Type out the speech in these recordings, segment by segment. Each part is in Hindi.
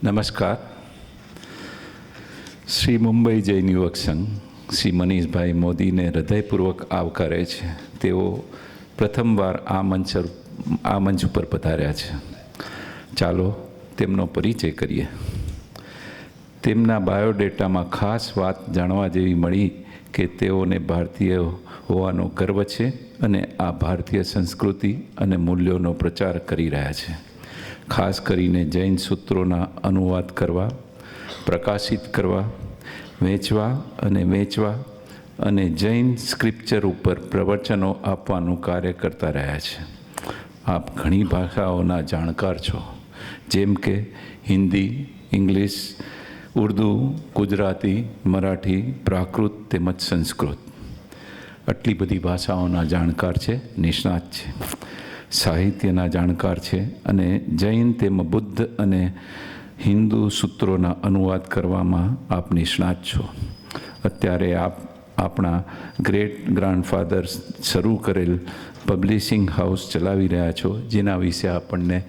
નમસ્કાર. શ્રી મુંબઈ જૈન યુવક સંઘ શ્રી મનીષભાઈ મોદીને હૃદયપૂર્વક આવકારે છે. તેઓ પ્રથમવાર આ મંચ ઉપર પધાર્યા છે. ચાલો તેમનો પરિચય કરીએ. તેમના બાયોડેટામાં ખાસ વાત જાણવા જેવી મળી કે તેઓને ભારતીય હોવાનો ગર્વ છે અને આ ભારતીય સંસ્કૃતિ અને મૂલ્યોનો પ્રચાર કરી રહ્યા છે. ખાસ કરીને જૈન સૂત્રોના અનુવાદ કરવા, પ્રકાશિત કરવા, વેચવા અને જૈન સ્ક્રિપ્ચર ઉપર પ્રવચનો આપવાનું કાર્ય કરતા રહ્યા છે. આપ ઘણી ભાષાઓના જાણકાર છો, જેમ કે હિન્દી, ઇંગ્લિશ, ઉર્દૂ, ગુજરાતી, મરાઠી, પ્રાકૃત તેમજ સંસ્કૃત. આટલી બધી ભાષાઓના જાણકાર છે, નિષ્ણાત છે. સાહિત્યના જાણકાર છે અને જૈન તેમજ બુદ્ધ અને હિન્દુ સૂત્રોના અનુવાદ કરવામાં આપ નિષ્ણાત છો. અત્યારે આપ આપણા ગ્રેટ ગ્રાન્ડફાધર શરૂ કરેલ પબ્લિશિંગ હાઉસ ચલાવી રહ્યા છો, જેના વિશે આપણને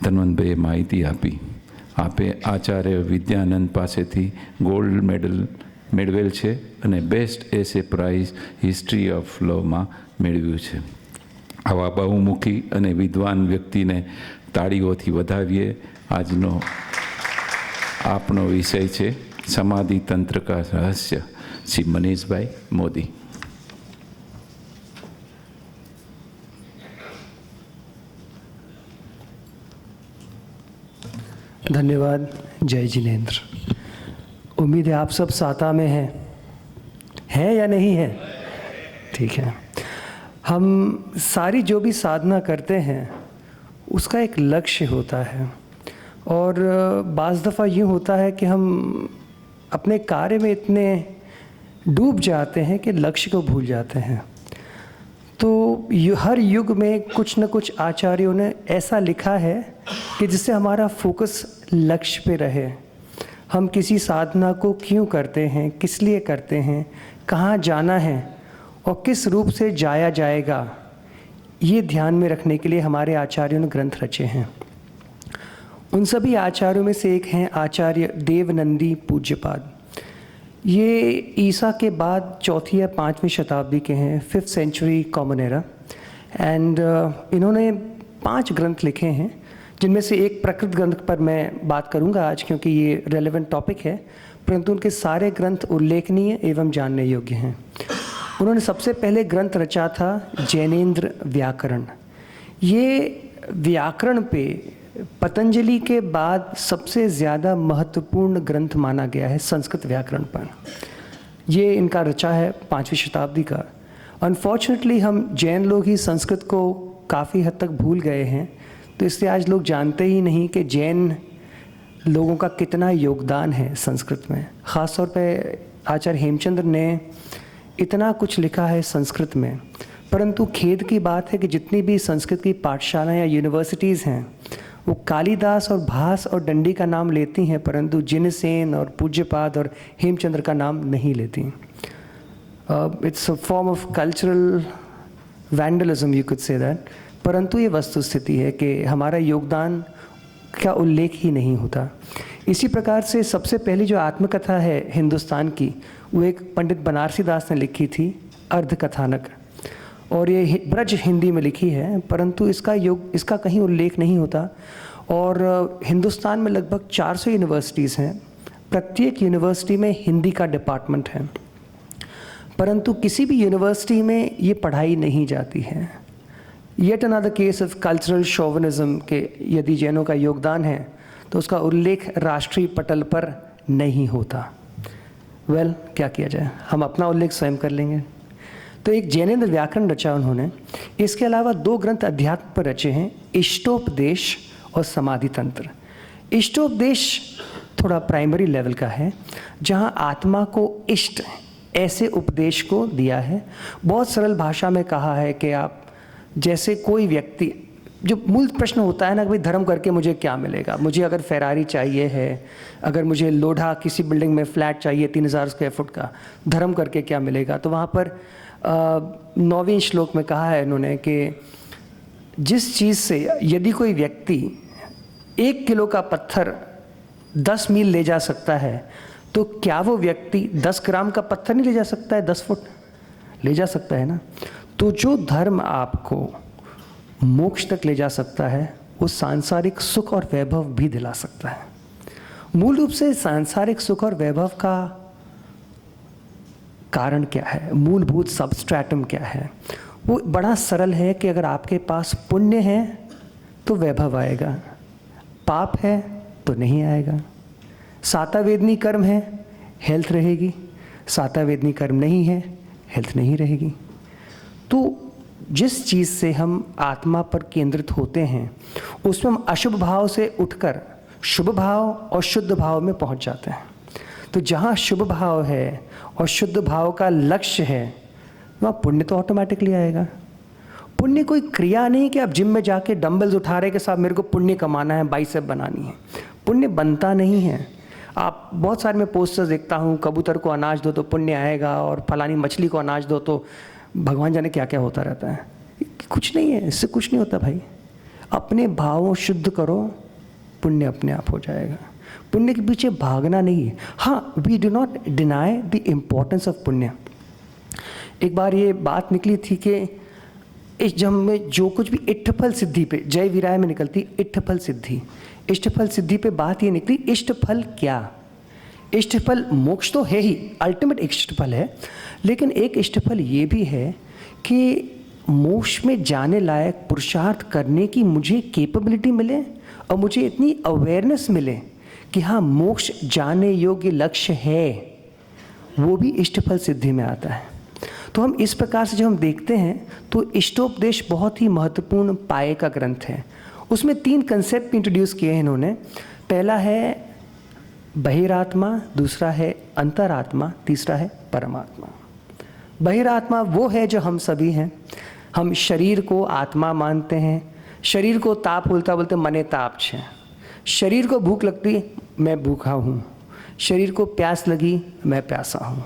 ધન્વંતભાઈએ માહિતી આપી. આપે આચાર્ય વિદ્યાનંદ પાસેથી ગોલ્ડ મેડલ મેળવેલ છે અને best essay prize history of લોમાં મેળવ્યું છે. આવા બહુમુખી અને વિદ્વાન વ્યક્તિને તાળીઓથી વધાવીએ. આજનો આપનો વિષય છે સમાધિ તંત્ર કા રહસ્ય, શ્રી મનીષભાઈ મોદી. धन्यवाद. जय जिनेन्द्र. उम्मीद है आप सब साता में हैं या नहीं है? ठीक है. हम सारी जो भी साधना करते हैं उसका एक लक्ष्य होता है, और बाज़ दफ़ा यूँ होता है कि हम अपने कार्य में इतने डूब जाते हैं कि लक्ष्य को भूल जाते हैं. तो हर युग में कुछ न कुछ आचार्यों ने ऐसा लिखा है कि जिससे हमारा फोकस लक्ष्य पे रहे. हम किसी साधना को क्यों करते हैं, किस लिए करते हैं, कहाँ जाना है और किस रूप से जाया जाएगा, ये ध्यान में रखने के लिए हमारे आचार्यों ने ग्रंथ रचे हैं. उन सभी आचार्यों में से एक हैं आचार्य देवनंदी पूज्यपाद. ये ईसा के बाद 4वीं या 5वीं शताब्दी के हैं, 5th century common era. And इन्होंने 5 ग्रंथ लिखे हैं, जिनमें से एक प्रकृत ग्रंथ पर मैं बात करूंगा आज, क्योंकि ये रेलेवेंट टॉपिक है, परंतु उनके सारे ग्रंथ उल्लेखनीय एवं जानने योग्य हैं. उन्होंने सबसे पहले ग्रंथ रचा था जैनेन्द्र व्याकरण. ये व्याकरण पे पतंजलि के बाद सबसे ज़्यादा महत्वपूर्ण ग्रंथ माना गया है संस्कृत व्याकरण पर. ये इनका रचा है 5वीं शताब्दी का. अनफॉर्चुनेटली हम जैन लोग ही संस्कृत को काफ़ी हद तक भूल गए हैं, तो इसलिए आज लोग जानते ही नहीं कि जैन लोगों का कितना योगदान है संस्कृत में. ख़ास तौर पे आचार्य हेमचंद्र ने इतना कुछ लिखा है संस्कृत में, परंतु खेद की बात है कि जितनी भी संस्कृत की पाठशालाएं या यूनिवर्सिटीज़ हैं वो कालिदास और भास और दंडी का नाम लेती हैं, परंतु जिनसेन और पूज्यपाद और हेमचंद्र का नाम नहीं लेती. It's a form of cultural vandalism, you could say that. परंतु ये वस्तुस्थिति है कि हमारा योगदान का उल्लेख ही नहीं होता. इसी प्रकार से सबसे पहली जो आत्मकथा है हिंदुस्तान की, वो एक पंडित बनारसी दास ने लिखी थी, अर्धकथानक, और ये ब्रज हिंदी में लिखी है, परंतु इसका कहीं उल्लेख नहीं होता. और हिंदुस्तान में लगभग 400 यूनिवर्सिटीज़ हैं. प्रत्येक यूनिवर्सिटी में हिंदी का डिपार्टमेंट है, परंतु किसी भी यूनिवर्सिटी में ये पढ़ाई नहीं जाती है. Yet another case of cultural chauvinism के यदि जैनों का योगदान है तो उसका उल्लेख राष्ट्रीय पटल पर नहीं होता. वेल, क्या किया जाए, हम अपना उल्लेख स्वयं कर लेंगे. तो एक जैनेन्द्र व्याकरण रचा उन्होंने. इसके अलावा 2 ग्रंथ अध्यात्म पर रचे हैं, इष्टोपदेश और समाधि तंत्र. इष्टोपदेश थोड़ा प्राइमरी लेवल का है, जहाँ आत्मा को इष्ट ऐसे उपदेश को दिया है. बहुत सरल भाषा में कहा है कि आप जैसे कोई व्यक्ति, जो मूल प्रश्न होता है ना, भाई धर्म करके मुझे क्या मिलेगा, मुझे अगर फेरारी चाहिए है, अगर मुझे लोढ़ा किसी बिल्डिंग में फ्लैट चाहिए 3000 स्क्वायर फुट का, धर्म करके क्या मिलेगा. तो वहाँ पर 9वें श्लोक में कहा है इन्होंने कि जिस चीज़ से यदि कोई व्यक्ति 1 किलो का पत्थर 10 मील ले जा सकता है, तो क्या वो व्यक्ति 10 ग्राम का पत्थर नहीं ले जा सकता है? 10 फुट ले जा सकता है ना। तो जो धर्म आपको मोक्ष तक ले जा सकता है, वो सांसारिक सुख और वैभव भी दिला सकता है। मूल रूप से सांसारिक सुख और वैभव का कारण क्या है, मूलभूत सबस्ट्रैटम क्या है? वो बड़ा सरल है कि अगर आपके पास पुण्य है तो वैभव आएगा, पाप है तो नहीं आएगा। सातावेदनी कर्म है, हेल्थ रहेगी। सातावेदनी कर्म नहीं है, हेल्थ नहीं रहेगी। तो जिस चीज़ से हम आत्मा पर केंद्रित होते हैं, उसमें हम अशुभ भाव से उठकर शुभ भाव और शुद्ध भाव में पहुंच जाते हैं। तो जहाँ शुभ भाव है और शुद्ध भाव का लक्ष्य है, वहाँ पुण्य तो ऑटोमेटिकली आएगा। पुण्य कोई क्रिया नहीं कि आप जिम में जाके डंबल्स उठा रहे कि साहब मेरे को पुण्य कमाना है, बाइसेप बनानी है। पुण्य बनता नहीं है। आप बहुत सारे में पोस्टर्स देखता हूँ, कबूतर को अनाज दो तो पुण्य आएगा, और फलानी मछली को अनाज दो तो भगवान जाने क्या क्या होता रहता है। कुछ नहीं है, इससे कुछ नहीं होता भाई। अपने भावों शुद्ध करो, पुण्य अपने आप हो जाएगा। पुण्य के पीछे भागना नहीं है। हाँ, we do not deny the importance of punya. एक बार ये बात निकली थी कि इस जन्म में जो कुछ भी इष्टफल सिद्धि पे, जय वीराय में निकलती इष्टफल सिद्धि, इष्टफल सिद्धि पे बात ये निकली, इष्टफल क्या? इष्टफल मोक्ष तो है ही, अल्टीमेट इष्टफल है, लेकिन एक इष्टफल ये भी है कि मोक्ष में जाने लायक पुरुषार्थ करने की मुझे कैपेबिलिटी मिले और मुझे इतनी अवेयरनेस मिले कि हाँ, मोक्ष जाने योग्य लक्ष्य है, वो भी इष्टफल सिद्धि में आता है। तो हम इस प्रकार से जब हम देखते हैं तो इष्टोपदेश बहुत ही महत्वपूर्ण पाए का ग्रंथ है। उसमें 3 कंसेप्ट इंट्रोड्यूस किए हैं इन्होंने। पहला है बहिरात्मा, दूसरा है अंतरात्मा, तीसरा है परमात्मा। बहिरात्मा वो है जो हम सभी हैं। हम शरीर को आत्मा मानते हैं। शरीर को ताप बोलता बोलते मने ताप छे। शरीर को भूख लगती, मैं भूखा हूँ। शरीर को प्यास लगी, मैं प्यासा हूँ।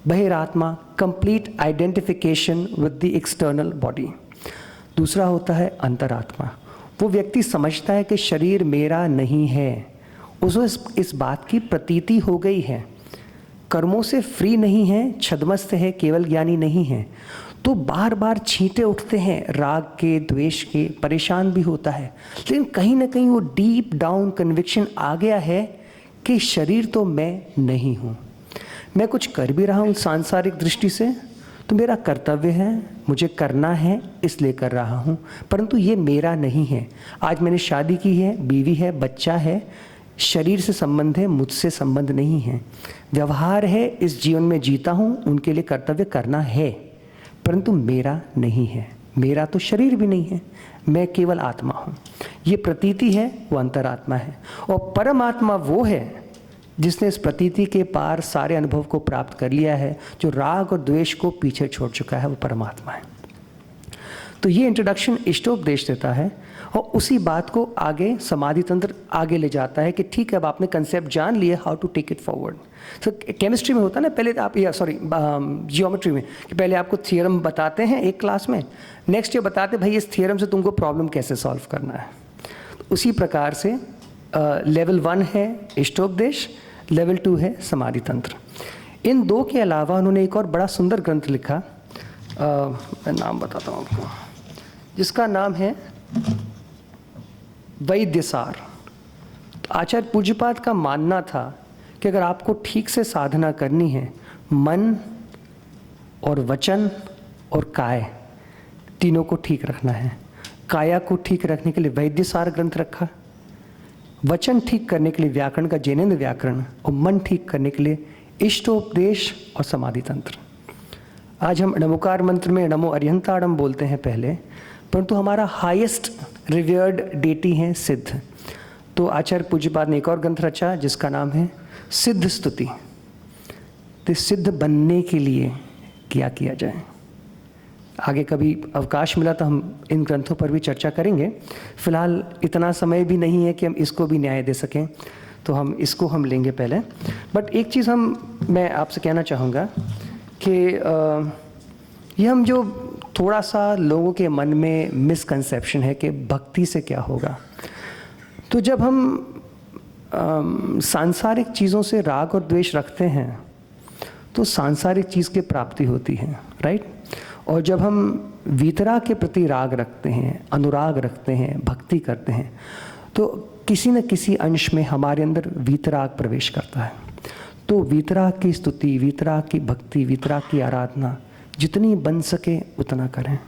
बहिरात्मा, complete identification with the external body. दूसरा होता है अंतरात्मा। वो व्यक्ति समझता है कि शरीर मेरा नहीं है, उसको इस बात की प्रतीति हो गई है, कर्मों से फ्री नहीं है, छद्मस्त है, केवल ज्ञानी नहीं है, तो बार बार छींटे उठते हैं राग के, द्वेष के, परेशान भी होता है, लेकिन कहीं ना कहीं वो डीप डाउन कन्विक्शन आ गया है कि शरीर तो मैं नहीं हूँ। मैं कुछ कर भी रहा हूँ सांसारिक दृष्टि से तो मेरा कर्तव्य है, मुझे करना है, इसलिए कर रहा हूँ, परंतु ये मेरा नहीं है। आज मैंने शादी की है, बीवी है, बच्चा है, शरीर से संबंध है, मुझसे संबंध नहीं है। व्यवहार है, इस जीवन में जीता हूँ, उनके लिए कर्तव्य करना है, परंतु मेरा नहीं है। मेरा तो शरीर भी नहीं है, मैं केवल आत्मा हूँ। ये प्रतीति है, वो अंतरात्मा है। और परमात्मा वो है जिसने इस प्रतीति के पार सारे अनुभव को प्राप्त कर लिया है, जो राग और द्वेष को पीछे छोड़ चुका है, वो परमात्मा है। तो ये इंट्रोडक्शन इष्टोपदेश देता है और उसी बात को आगे समाधि तंत्र आगे ले जाता है कि ठीक है, अब आपने कंसेप्ट जान लिए, how to take it forward. तो केमिस्ट्री में होता है ना, पहले आप जियोमेट्री में कि पहले आपको थियरम बताते हैं एक क्लास में, नेक्स्ट ये बताते भाई इस थियरम से तुमको प्रॉब्लम कैसे सॉल्व करना है। तो उसी प्रकार से लेवल 1 है इष्टोपदेश, लेवल 2 है समाधि तंत्र। इन 2 के अलावा उन्होंने एक और बड़ा सुंदर ग्रंथ लिखा, मैं नाम बताता हूँ आपको, जिसका नाम है वैद्यसार। तो आचार्य पूज्यपाद का मानना था कि अगर आपको ठीक से साधना करनी है, मन और वचन और काय तीनों को ठीक रखना है। काया को ठीक रखने के लिए वैद्यसार ग्रंथ रखा, वचन ठीक करने के लिए व्याकरण का जैनेन्द्र व्याकरण, और मन ठीक करने के लिए इष्टोपदेश और समाधि तंत्र। आज हम नमोकार मंत्र में नमो अरिहंताड़म बोलते हैं पहले, परंतु हमारा हाईएस्ट रिवर्ड डेटी हैं सिद्ध। तो आचार्य पूज्यपाद ने एक और ग्रंथ रचा जिसका नाम है सिद्ध स्तुति। तो सिद्ध बनने के लिए क्या किया जाए, आगे कभी अवकाश मिला तो हम इन ग्रंथों पर भी चर्चा करेंगे। फिलहाल इतना समय भी नहीं है कि हम इसको भी न्याय दे सकें, तो हम इसको हम लेंगे पहले। बट एक चीज़ मैं आपसे कहना चाहूँगा कि ये हम जो थोड़ा सा लोगों के मन में मिसकंसेप्शन है कि भक्ति से क्या होगा। तो जब हम सांसारिक चीज़ों से राग और द्वेष रखते हैं तो सांसारिक चीज़ की प्राप्ति होती है, राइट। और जब हम वीतराग के प्रति राग रखते हैं, अनुराग रखते हैं, भक्ति करते हैं, तो किसी न किसी अंश में हमारे अंदर वीतराग प्रवेश करता है। तो वीतराग की स्तुति, वीतराग की भक्ति, वीतराग की आराधना जितनी बन सके उतना करें।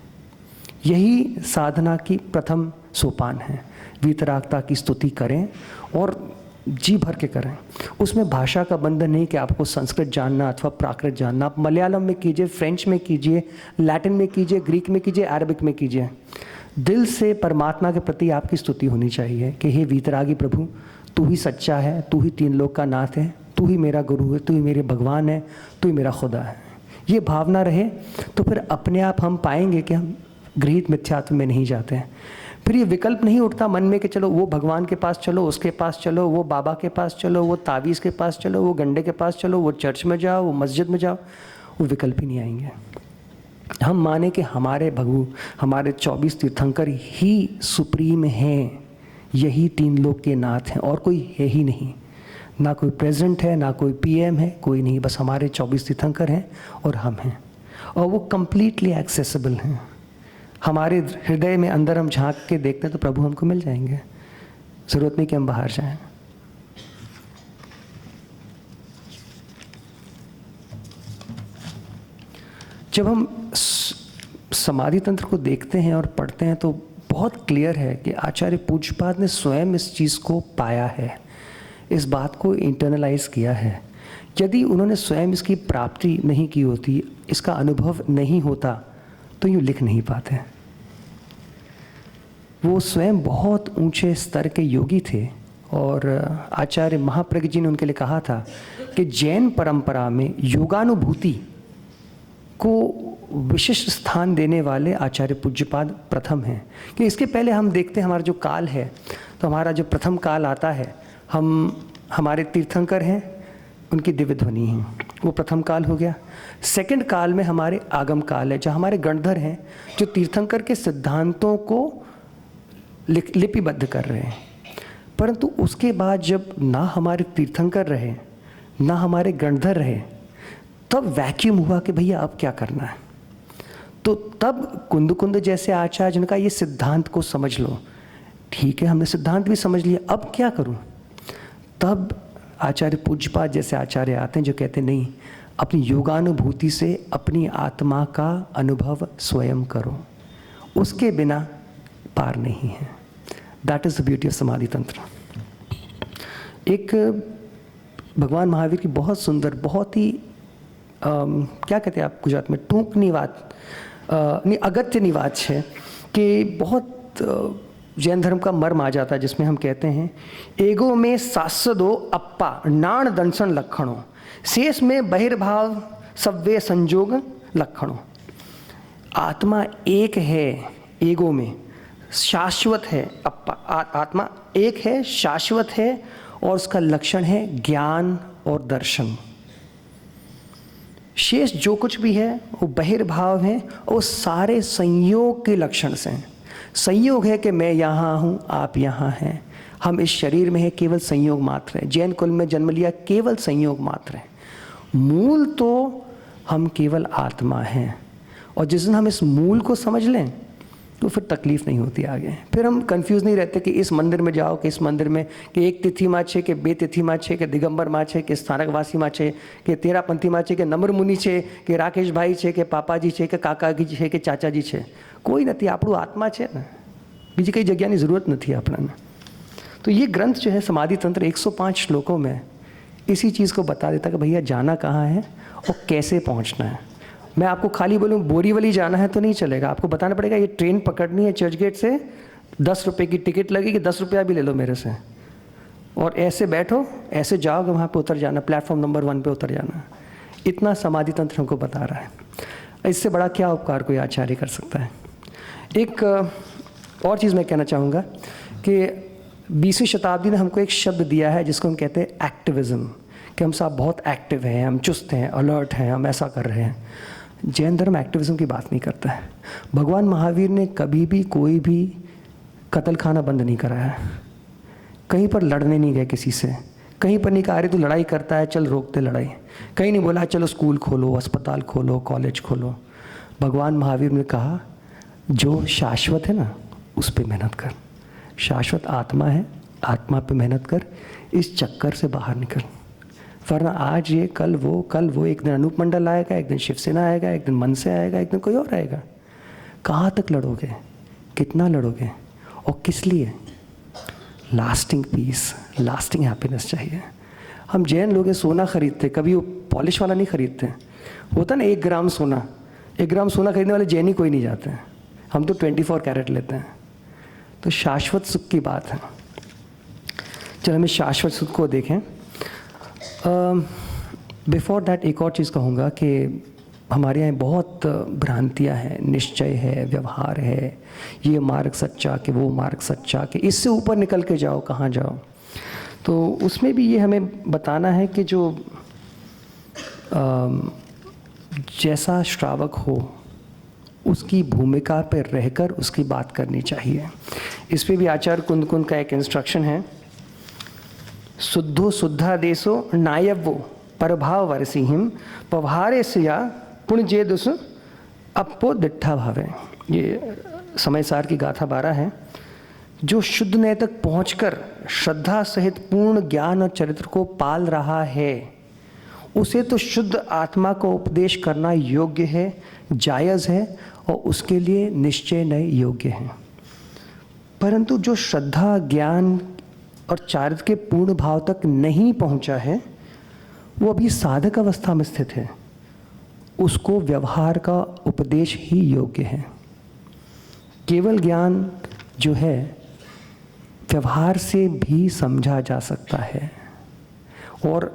यही साधना की प्रथम सोपान है। वीतरागता की स्तुति करें और जी भर के करें। उसमें भाषा का बंधन नहीं कि आपको संस्कृत जानना अथवा प्राकृत जानना। आप मलयालम में कीजिए, फ्रेंच में कीजिए, लैटिन में कीजिए, ग्रीक में कीजिए, अरबिक में कीजिए। दिल से परमात्मा के प्रति आपकी स्तुति होनी चाहिए कि हे वीतरागी प्रभु, तू ही सच्चा है, तू ही तीन लोक का नाथ है, तू ही मेरा गुरु है, तू ही मेरे भगवान है, तू ही मेरा खुदा है। ये भावना रहे तो फिर अपने आप हम पाएंगे कि हम गृहीत मिथ्यात्व में नहीं जाते हैं। फिर ये विकल्प नहीं उठता मन में कि चलो वो भगवान के पास चलो, उसके पास चलो, वो बाबा के पास चलो, वो तावीज़ के पास चलो, वो गंडे के पास चलो, वो चर्च में जाओ, वो मस्जिद में जाओ। वो विकल्प ही नहीं आएंगे। हम माने कि हमारे भगु, हमारे 24 तीर्थंकर ही सुप्रीम हैं, यही तीन लोक के नाथ हैं और कोई है ही नहीं। ना कोई प्रेसिडेंट है, ना कोई पीएम है, कोई नहीं। बस हमारे 24 तीर्थंकर हैं और हम हैं, और वो कंप्लीटली एक्सेसिबल हैं। हमारे हृदय में अंदर हम झांक के देखते हैं तो प्रभु हमको मिल जाएंगे। ज़रूरत नहीं कि हम बाहर जाएं। जब हम समाधि तंत्र को देखते हैं और पढ़ते हैं तो बहुत क्लियर है कि आचार्य पूज्यपाद ने स्वयं इस चीज़ को पाया है, इस बात को इंटरनलाइज किया है। यदि उन्होंने स्वयं इसकी प्राप्ति नहीं की होती, इसका अनुभव नहीं होता, तो यूँ लिख नहीं पाते। वो स्वयं बहुत ऊंचे स्तर के योगी थे और आचार्य महाप्रज्ञ जी ने उनके लिए कहा था कि जैन परंपरा में योगानुभूति को विशिष्ट स्थान देने वाले आचार्य पूज्यपाद प्रथम हैं। कि इसके पहले हम देखते हैं हमारा जो काल है, तो हमारा जो प्रथम काल आता है, हमारे तीर्थंकर हैं, उनकी दिव्य ध्वनि है, वो प्रथम काल हो गया। सेकंड काल में हमारे आगम काल है, जहाँ हमारे गणधर हैं जो तीर्थंकर के सिद्धांतों को लिपिबद्ध कर रहे हैं। परंतु उसके बाद जब ना हमारे तीर्थंकर रहे, ना हमारे गणधर रहे, तब वैक्यूम हुआ कि भैया अब क्या करना है। तो तब कुंद जैसे आचार्य जिनका ये सिद्धांत को समझ लो, ठीक है हमने सिद्धांत भी समझ लिया, अब क्या करूं। तब आचार्य पूज्यपाद जैसे आचार्य आते हैं जो कहते नहीं, अपनी योगानुभूति से अपनी आत्मा का अनुभव स्वयं करो, उसके बिना पार नहीं है। That is the beauty of समाधि तंत्र। एक भगवान महावीर की बहुत सुंदर, बहुत ही क्या कहते हैं आप गुजरात में, टूंकनी बात नहीं, अगत्य बात है कि बहुत जैन धर्म का मर्म आ जाता है, जिसमें हम कहते हैं एगो में सासदो अप्पा नाण दंशन लक्षणों, शेष में बहिर्भाव सव्य संजोग लक्षणों। आत्मा एक है, एगो में शाश्वत है, अप्पा आत्मा एक है, शाश्वत है, और उसका लक्षण है ज्ञान और दर्शन। शेष जो कुछ भी है वो बहिर्भाव है, और सारे संयोग के लक्षण से हैं। संयोग है कि मैं यहाँ हूँ, आप यहाँ हैं, हम इस शरीर में हैं, केवल संयोग मात्र है। जैन कुल में जन्म लिया, केवल संयोग मात्र है। मूल तो हम केवल आत्मा हैं, और जिस दिन हम इस मूल को समझ लें तो फिर तकलीफ नहीं होती आगे। फिर हम कंफ्यूज नहीं रहते कि इस मंदिर में जाओ कि इस मंदिर में, कि एक तिथि माँ छे, कि बे तिथि माँ छे, कि दिगंबर माँ छे, कि स्थानकवासी माँ छे, कि तेरापंथी माँ छे, कि नम्र मुनि छे, कि राकेश भाई छे, कि पापाजी छे, कि काकाजी छे, कि चाचाजी छे। कोई नहीं, આપણું आत्मा छे ने, બીજી કઈ જગ્યાની જરૂરત નથી આપણને। तो ये ग्रंथ जो है समाधि तंत्र 105 श्लोकों में इसी चीज़ को बता देता कि भैया जाना कहाँ है और कैसे पहुँचना है। मैं आपको खाली बोलूँ बोरीवली जाना है तो नहीं चलेगा, आपको बताना पड़ेगा ये ट्रेन पकड़नी है चर्च गेट से, 10 रुपये की टिकट लगेगी, 10 रुपया भी ले लो मेरे से, और ऐसे बैठो, ऐसे जाओगे, वहाँ पे उतर जाना, प्लेटफॉर्म नंबर 1 पे उतर जाना। इतना समाधि तंत्र हमको बता रहा है। इससे बड़ा क्या उपकार कोई आचार्य कर सकता है। एक और चीज़ मैं कहना चाहूँगा कि 20वीं शताब्दी ने हमको एक शब्द दिया है जिसको हम कहते हैं एक्टिविज़म, कि हम सब बहुत एक्टिव हैं, हम चुस्त हैं, अलर्ट हैं, हम ऐसा कर रहे हैं। जैन धर्म एक्टिविज़म की बात नहीं करता है। भगवान महावीर ने कभी भी कोई भी कत्ल खाना बंद नहीं कराया, कहीं पर लड़ने नहीं गए किसी से, कहीं पर नहीं कहा अरे तू लड़ाई करता है चल रोकते लड़ाई, कहीं नहीं बोला चलो स्कूल खोलो, अस्पताल खोलो, कॉलेज खोलो। भगवान महावीर ने कहा जो शाश्वत है ना उस पे मेहनत कर, शाश्वत आत्मा है, आत्मा पे मेहनत कर, इस चक्कर से बाहर निकल, वरना आज ये कल वो, एक दिन अनूप मंडल आएगा, एक दिन शिवसेना आएगा, एक दिन मन से आएगा, एक दिन कोई और आएगा। कहाँ तक लड़ोगे, कितना लड़ोगे और किस लिए? लास्टिंग पीस, लास्टिंग हैप्पीनेस चाहिए। हम जैन लोग सोना खरीदते, कभी वो पॉलिश वाला नहीं खरीदते, होता ना 1 ग्राम सोना, 1 ग्राम सोना खरीदने वाले जैन ही कोई नहीं जाते हैं, हम तो 24 कैरेट लेते हैं। तो शाश्वत सुख की बात है। चलो हम इस शाश्वत सुख को देखें। बिफोर दैट एक और चीज़ कहूँगा कि हमारे यहाँ बहुत भ्रांतियाँ हैं, निश्चय है, व्यवहार है, ये मार्ग सच्चा कि वो मार्ग सच्चा कि इससे ऊपर निकल के जाओ, कहाँ जाओ। तो उसमें भी ये हमें बताना है कि जो जैसा श्रावक हो उसकी भूमिका पर रहकर उसकी बात करनी चाहिए। इस पे भी आचार्य कुंद का एक इंस्ट्रक्शन है, शुद्धो शुद्धा देशो नायवो परभाव वर्षिहिम पवहारे सिया पुण्य दुस अपो दिट्ठा भावे। ये समय सार की गाथा 12 है। जो शुद्ध नय तक पहुंचकर श्रद्धा सहित पूर्ण ज्ञान और चरित्र को पाल रहा है उसे तो शुद्ध आत्मा को उपदेश करना योग्य है, जायज़ है और उसके लिए निश्चय नय योग्य है। परंतु जो श्रद्धा, ज्ञान और चारित्र के पूर्ण भाव तक नहीं पहुंचा है वो अभी साधक अवस्था में स्थित है, उसको व्यवहार का उपदेश ही योग्य है। केवल ज्ञान जो है व्यवहार से भी समझा जा सकता है। और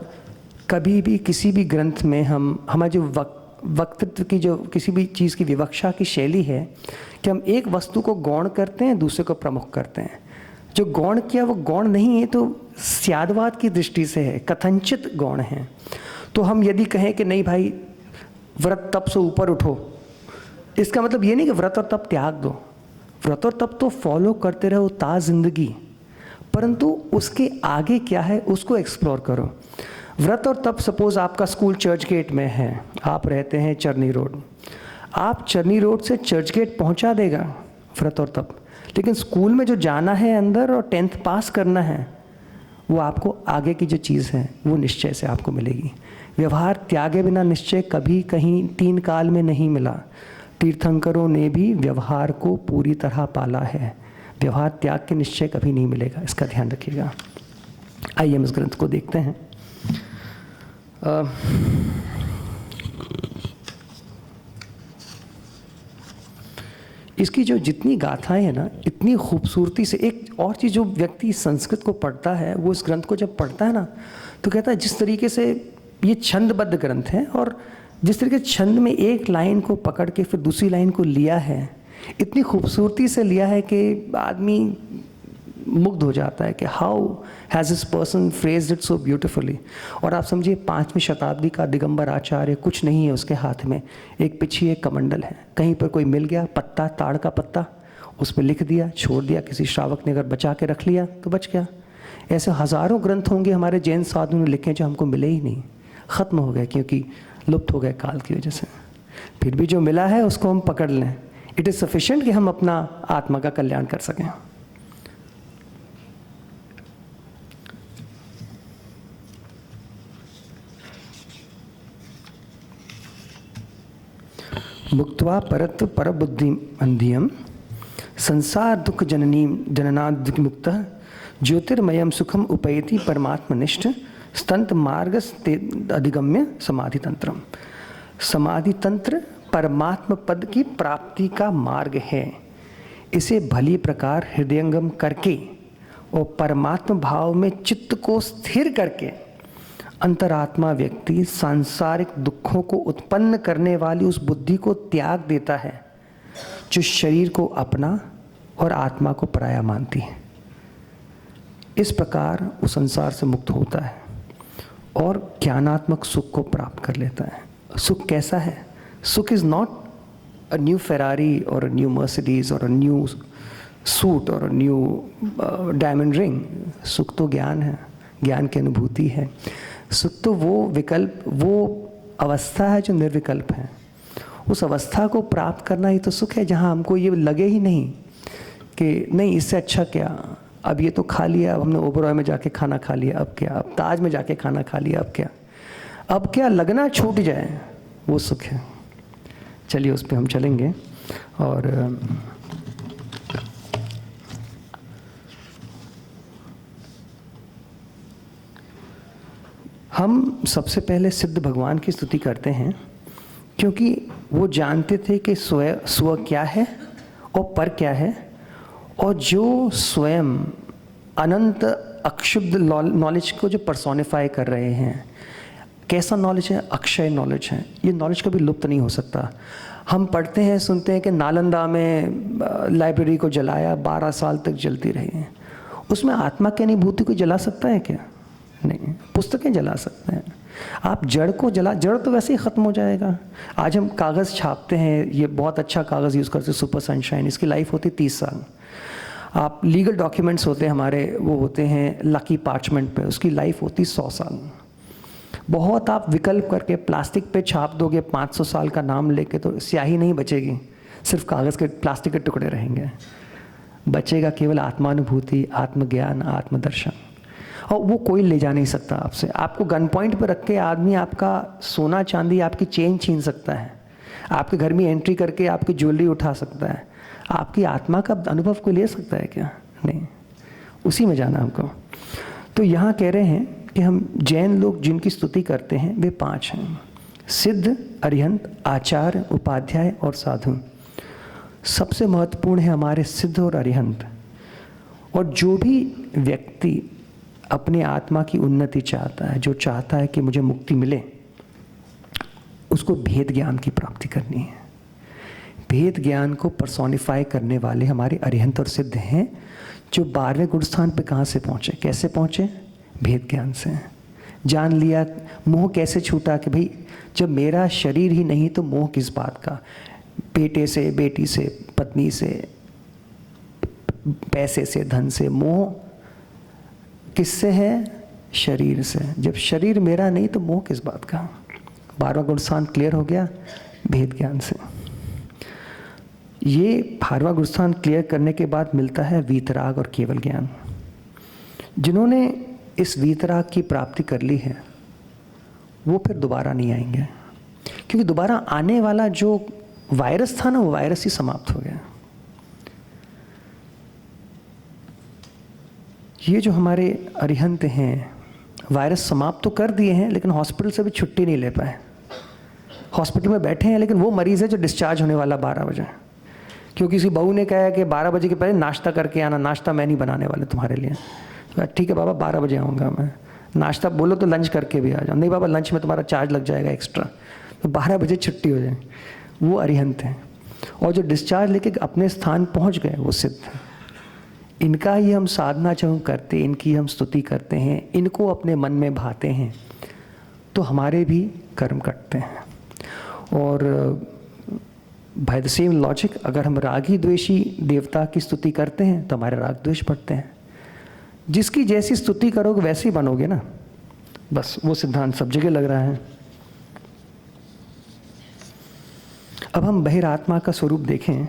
कभी भी किसी भी ग्रंथ में हमारे जो वक्तृत्व की जो किसी भी चीज़ की विवक्षा की शैली है कि हम एक वस्तु को गौण करते हैं, दूसरे को प्रमुख करते हैं। जो गौण किया वो गौण नहीं है, तो स्यादवाद की दृष्टि से है, कथनचित गौण है। तो हम यदि कहें कि नहीं भाई व्रत तप से ऊपर उठो, इसका मतलब ये नहीं कि व्रत और तप त्याग दो, व्रत और तप तो फॉलो करते रहो ता जिंदगी, परंतु उसके आगे क्या है उसको एक्सप्लोर करो। व्रत और तप, सपोज आपका स्कूल चर्च गेट में है, आप रहते हैं चरनी रोड, आप चरनी रोड से चर्च गेट पहुंचा देगा व्रत और तप, लेकिन स्कूल में जो जाना है अंदर और 10th पास करना है वो आपको आगे की जो चीज़ है वो निश्चय से आपको मिलेगी। व्यवहार त्यागे बिना निश्चय कभी कहीं 3 काल में नहीं मिला। तीर्थंकरों ने भी व्यवहार को पूरी तरह पाला है, व्यवहार त्याग के निश्चय कभी नहीं मिलेगा, इसका ध्यान रखिएगा। आइए हम इस ग्रंथ को देखते हैं। इसकी जो जितनी गाथाएं हैं ना, इतनी खूबसूरती से, एक और चीज़ जो व्यक्ति संस्कृत को पढ़ता है वो इस ग्रंथ को जब पढ़ता है ना तो कहता है जिस तरीके से ये छंदबद्ध ग्रंथ है और जिस तरीके से छंद में एक लाइन को पकड़ के फिर दूसरी लाइन को लिया है, इतनी खूबसूरती से लिया है कि आदमी मुग्ध हो जाता है कि how has this person phrased it so beautifully. और आप समझिए 5वीं शताब्दी का दिगंबर आचार्य, कुछ नहीं है उसके हाथ में, एक पीछे एक कमंडल है, कहीं पर कोई मिल गया पत्ता, ताड़ का पत्ता, उसमें लिख दिया, छोड़ दिया, किसी श्रावक ने अगर बचा के रख लिया तो बच गया। ऐसे हज़ारों ग्रंथ होंगे हमारे जैन साधु ने लिखे जो हमको मिले ही नहीं, ख़त्म हो गए क्योंकि लुप्त हो गए काल की वजह से। फिर भी जो मिला है उसको हम पकड़ लें, इट इज़ सफिशिएंट कि हम अपना आत्मा का कल्याण कर सकें। मुक्त्वा परत्व परबुद्धि अंधियम संसार दुख जननीम जननाद मुक्तः ज्योतिर्मयम सुखम उपैति परमात्मनिष्ठ स्तंत मार्ग अधिगम्य समाधि तंत्रम। समाधि तंत्र परमात्म पद की प्राप्ति का मार्ग है। इसे भली प्रकार हृदयंगम करके और परमात्म भाव में चित्त को स्थिर करके अंतरात्मा व्यक्ति सांसारिक दुखों को उत्पन्न करने वाली उस बुद्धि को त्याग देता है जो शरीर को अपना और आत्मा को पराया मानती है। इस प्रकार वो संसार से मुक्त होता है और ज्ञानात्मक सुख को प्राप्त कर लेता है। सुख कैसा है? सुख is not a new Ferrari और अ न्यू मर्सिडीज और अ न्यू सूट और न्यू डायमंड रिंग। सुख तो ज्ञान है, ज्ञान की अनुभूति है। सुख तो वो विकल्प, वो अवस्था है जो निर्विकल्प है। उस अवस्था को प्राप्त करना ही तो सुख है, जहाँ हमको ये लगे ही नहीं कि नहीं इससे अच्छा क्या, अब ये तो खा लिया, अब हमने ओबरॉय में जाके खाना खा लिया, अब क्या, अब ताज में जाके खाना खा लिया, अब क्या लगना छूट जाए, वो सुख है। चलिए उस पर हम चलेंगे। और हम सबसे पहले सिद्ध भगवान की स्तुति करते हैं, क्योंकि वो जानते थे कि स्व क्या है और पर क्या है, और जो स्वयं अनंत अक्षुब्ध नॉलेज को जो पर्सोनिफाई कर रहे हैं। कैसा नॉलेज है? अक्षय नॉलेज है। ये नॉलेज कभी लुप्त नहीं हो सकता। हम पढ़ते हैं, सुनते हैं कि नालंदा में लाइब्रेरी को जलाया, 12 साल तक जलती रही। उसमें आत्मा की अनुभूति को जला सकता है क्या? नहीं। पुस्तकें जला सकते हैं। आप जड़ को जला, जड़ तो वैसे ही ख़त्म हो जाएगा। आज हम कागज़ छापते हैं, ये बहुत अच्छा कागज़ यूज़ करते हैं, सुपर सनशाइन, इसकी लाइफ होती 30 साल। आप लीगल डॉक्यूमेंट्स होते हैं हमारे, वो होते हैं लकी पार्चमेंट पे, उसकी लाइफ होती 100 साल। बहुत आप विकल्प करके प्लास्टिक पे छाप दोगे 500 साल का नाम लेके, तो स्याही नहीं बचेगी, सिर्फ कागज़ के प्लास्टिक के टुकड़े रहेंगे। बचेगा केवल आत्मानुभूति, आत्मज्ञान, आत्मदर्शन, और वो कोई ले जा नहीं सकता आपसे। आपको गन पॉइंट पर रख के आदमी आपका सोना चांदी, आपकी चेन छीन सकता है, आपके घर में एंट्री करके आपकी ज्वेलरी उठा सकता है। आपकी आत्मा का अनुभव कोई ले सकता है क्या? नहीं। उसी में जाना हमको। तो यहाँ कह रहे हैं कि हम जैन लोग जिनकी स्तुति करते हैं वे 5 हैं: सिद्ध, अरिहंत, आचार्य, उपाध्याय और साधु। सबसे महत्वपूर्ण है हमारे सिद्ध और अरिहंत। और जो भी व्यक्ति अपने आत्मा की उन्नति चाहता है, जो चाहता है कि मुझे मुक्ति मिले, उसको भेद ज्ञान की प्राप्ति करनी है। भेद ज्ञान को पर्सोनिफाई करने वाले हमारे अरिहंत और सिद्ध हैं, जो 12वें गुण स्थान पे कहाँ से पहुँचे? कैसे पहुँचे? भेद ज्ञान से। जान लिया, मोह कैसे छूटा कि भाई जब मेरा शरीर ही नहीं तो मोह किस बात का? बेटे से, बेटी से, पत्नी से, पैसे से, धन से। मोह किससे है? शरीर से। जब शरीर मेरा नहीं तो मोह किस बात का? 12वां गुण स्थान क्लियर हो गया भेद ज्ञान से। ये 12वां गुण स्थान क्लियर करने के बाद मिलता है वीतराग और केवल ज्ञान। जिन्होंने इस वीतराग की प्राप्ति कर ली है वो फिर दोबारा नहीं आएंगे, क्योंकि दोबारा आने वाला जो वायरस था ना, वो वायरस ही समाप्त हो गया। ये जो हमारे अरिहंत हैं, वायरस समाप्त तो कर दिए हैं, लेकिन हॉस्पिटल से भी छुट्टी नहीं ले पाए। हॉस्पिटल में बैठे हैं, लेकिन वो मरीज़ है जो डिस्चार्ज होने वाला 12 बजे, क्योंकि किसी बहू ने कहा है कि 12 बजे के पहले नाश्ता करके आना, नाश्ता मैं नहीं बनाने वाले तुम्हारे लिए। तो ठीक है बाबा, 12 बजे आऊँगा मैं। नाश्ता बोलो तो लंच करके भी आ जाओ। नहीं बाबा, लंच में तुम्हारा चार्ज लग जाएगा एक्स्ट्रा। तो 12 बजे छुट्टी हो जाए। वो अरिहंत हैं। और जो डिस्चार्ज लेके अपने स्थान पहुँच गए वो सिद्ध हैं। इनका ही हम साधना जब करते, इनकी हम स्तुति करते हैं, इनको अपने मन में भाते हैं, तो हमारे भी कर्म कटते हैं। और बाय द सेम लॉजिक, अगर हम रागी द्वेषी देवता की स्तुति करते हैं तो हमारे राग द्वेष बढ़ते हैं। जिसकी जैसी स्तुति करोगे वैसे ही बनोगे ना, बस वो सिद्धांत सब जगह लग रहा है। अब हम बहिरात्मा का स्वरूप देखें।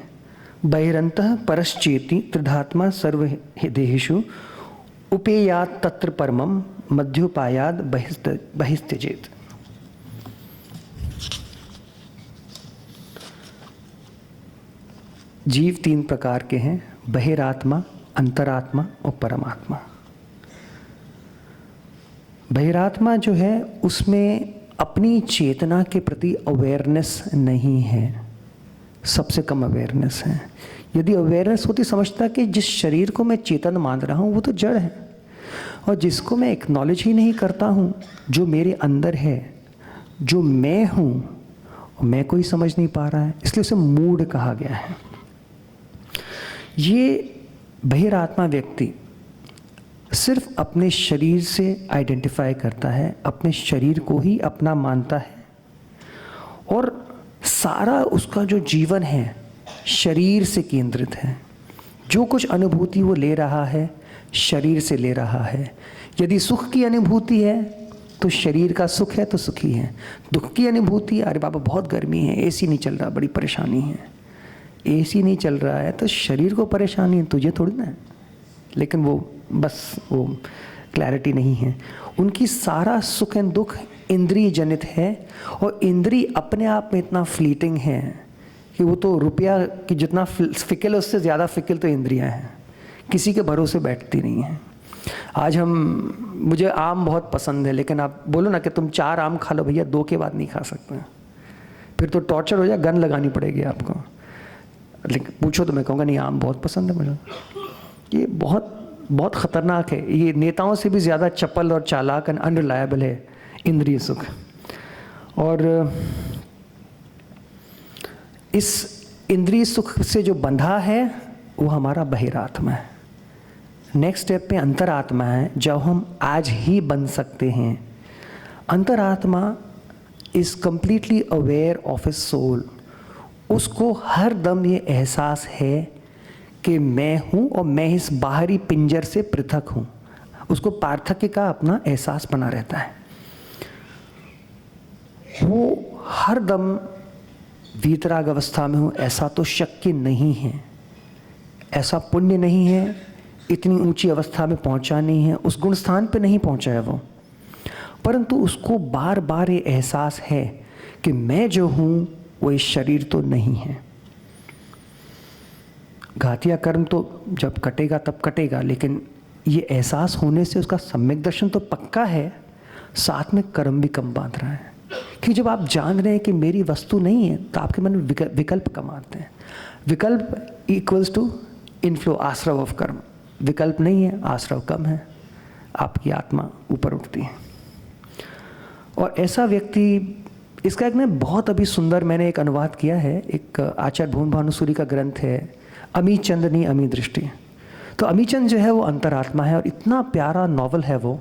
बहिरंतः परश्चेति त्रिधात्मा सर्वदेहेषु उपेयात् तत्र परमं मध्योपायाद बहिस्त्यजेत। जीव 3 प्रकार के हैं: बहिरात्मा, अंतरात्मा और परमात्मा। बहिरात्मा जो है उसमें अपनी चेतना के प्रति अवेयरनेस नहीं है, सबसे कम अवेयरनेस है। यदि अवेयरनेस होती, समझता कि जिस शरीर को मैं चेतन मान रहा हूँ वो तो जड़ है, और जिसको मैं एक्नॉलेज ही नहीं करता हूँ, जो मेरे अंदर है, जो मैं हूँ, मैं कोई समझ नहीं पा रहा है, इसलिए उसे मूढ़ कहा गया है। ये बहिरात्मा व्यक्ति सिर्फ अपने शरीर से आइडेंटिफाई करता है, अपने शरीर को ही अपना मानता है, और सारा उसका जो जीवन है शरीर से केंद्रित है। जो कुछ अनुभूति वो ले रहा है शरीर से ले रहा है। यदि सुख की अनुभूति है तो शरीर का सुख है तो सुखी है। दुख की अनुभूति, अरे बाबा बहुत गर्मी है, एसी नहीं चल रहा, बड़ी परेशानी है। एसी नहीं चल रहा है तो शरीर को परेशानी है, तुझे थोड़ी ना है। लेकिन वो बस वो क्लैरिटी नहीं है। उनकी सारा सुख एंड दुख इंद्रिय जनित है और इंद्रिय अपने आप में इतना फ्लीटिंग है कि वो तो रुपया की जितना फिकल है उससे ज़्यादा फिकल तो इंद्रियां हैं, किसी के भरोसे बैठती नहीं हैं। आज मुझे आम बहुत पसंद है, लेकिन आप बोलो ना कि तुम 4 आम खा लो भैया, 2 के बाद नहीं खा सकते, फिर तो टॉर्चर हो जाए, गन लगानी पड़ेगी आपको। लेकिन पूछो तो मैं कहूँगा नहीं आम बहुत पसंद है मुझे। ये बहुत बहुत ख़तरनाक है, ये नेताओं से भी ज़्यादा चपल और चालाक एंड अनरिलायबल है इंद्रिय सुख। और इस इंद्रिय सुख से जो बंधा है वो हमारा बहिरात्मा है। नेक्स्ट स्टेप पे अंतरात्मा है, जब हम आज ही बन सकते हैं। Antaratma is completely aware of his soul. उसको हर दम ये एहसास है कि मैं हूँ और मैं इस बाहरी पिंजर से पृथक हूँ। उसको पार्थक्य का अपना एहसास बना रहता है। वो हर दम वीतराग अवस्था में हूँ, ऐसा तो शक्य नहीं है, ऐसा पुण्य नहीं है, इतनी ऊंची अवस्था में पहुंचा नहीं है, उस गुण स्थान पे नहीं पहुंचा है वो। परंतु उसको बार बार ये एहसास है कि मैं जो हूँ वो इस शरीर तो नहीं है। घातिया कर्म तो जब कटेगा तब कटेगा, लेकिन ये एहसास होने से उसका सम्यक दर्शन तो पक्का है, साथ में कर्म भी कम बांध रहा है। कि जब आप जान रहे हैं कि मेरी वस्तु नहीं है तो आपके मन में विकल्प कम आते हैं। विकल्प इक्वल्स टू इनफ्लो, आश्रव ऑफ कर्म। विकल्प नहीं है, आश्रव कम है, आपकी आत्मा ऊपर उठती है। और ऐसा व्यक्ति, इसका एक बहुत अभी सुंदर मैंने एक अनुवाद किया है, एक आचार्य भूम भानुसूरी का ग्रंथ है अमी चंदनी अमी दृष्टि। तो अमी चंद जो है वो अंतरात्मा है और इतना प्यारा नॉवल है वो।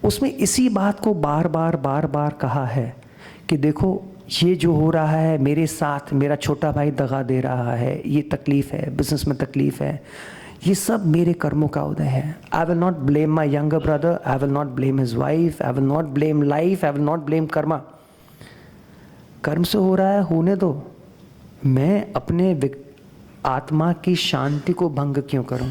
उसमें इसी बात को बार बार कहा है कि देखो ये जो हो रहा है मेरे साथ, मेरा छोटा भाई दगा दे रहा है, ये तकलीफ़ है, बिजनेस में तकलीफ़ है, ये सब मेरे कर्मों का उदय है। I will not blame my younger brother, I will not blame his wife, I will not blame life, I will not blame Karma. कर्म से हो रहा है, होने दो। मैं अपने आत्मा की शांति को भंग क्यों करूं?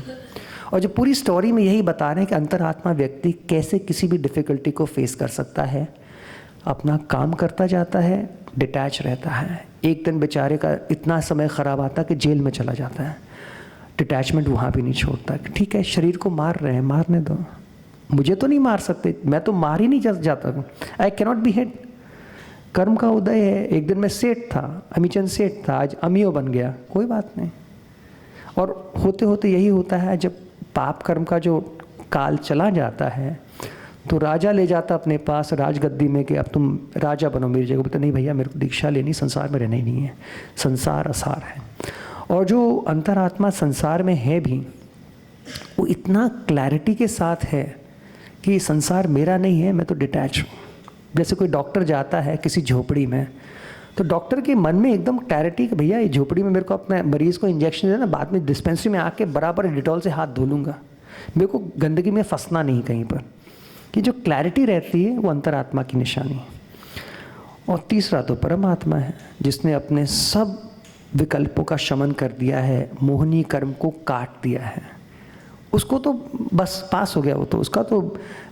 और जो पूरी स्टोरी में यही बता रहे हैं कि अंतरात्मा व्यक्ति कैसे किसी भी डिफ़िकल्टी को फेस कर सकता है। अपना काम करता जाता है, डिटैच रहता है। एक दिन बेचारे का इतना समय ख़राब आता कि जेल में चला जाता है। डिटैचमेंट वहाँ भी नहीं छोड़ता। ठीक है, शरीर को मार रहे हैं, मारने दो, मुझे तो नहीं मार सकते, मैं तो मार ही नहीं जाता हूँ। I cannot be hit. कर्म का उदय है। एक दिन मैं सेठ था, अमीचंद सेठ था, आज अमियो बन गया, कोई बात नहीं। और होते होते यही होता है, जब पाप कर्म का जो काल चला जाता है तो राजा ले जाता अपने पास राजगद्दी में कि अब तुम राजा बनो मेरी जगह। बोलते नहीं भैया, मेरे को दीक्षा लेनी, संसार में रहना ही नहीं है, संसार असार है। और जो अंतरात्मा संसार में है भी, वो इतना क्लैरिटी के साथ है कि संसार मेरा नहीं है, मैं तो डिटैच हूँ। जैसे कोई डॉक्टर जाता है किसी झोपड़ी में, तो डॉक्टर के मन में एकदम क्लैरिटी कि भैया ये झोपड़ी में मेरे को अपने मरीज़ को इंजेक्शन देना, बाद में डिस्पेंसरी में आके बराबर डिटॉल से हाथ धो लूँगा, मेरे को गंदगी में फंसना नहीं कहीं पर। कि जो क्लैरिटी रहती है वो अंतरात्मा की निशानी है। और तीसरा तो परमात्मा है, जिसने अपने सब विकल्पों का शमन कर दिया है, मोहनी कर्म को काट दिया है। उसको तो बस पास हो गया, वो तो उसका तो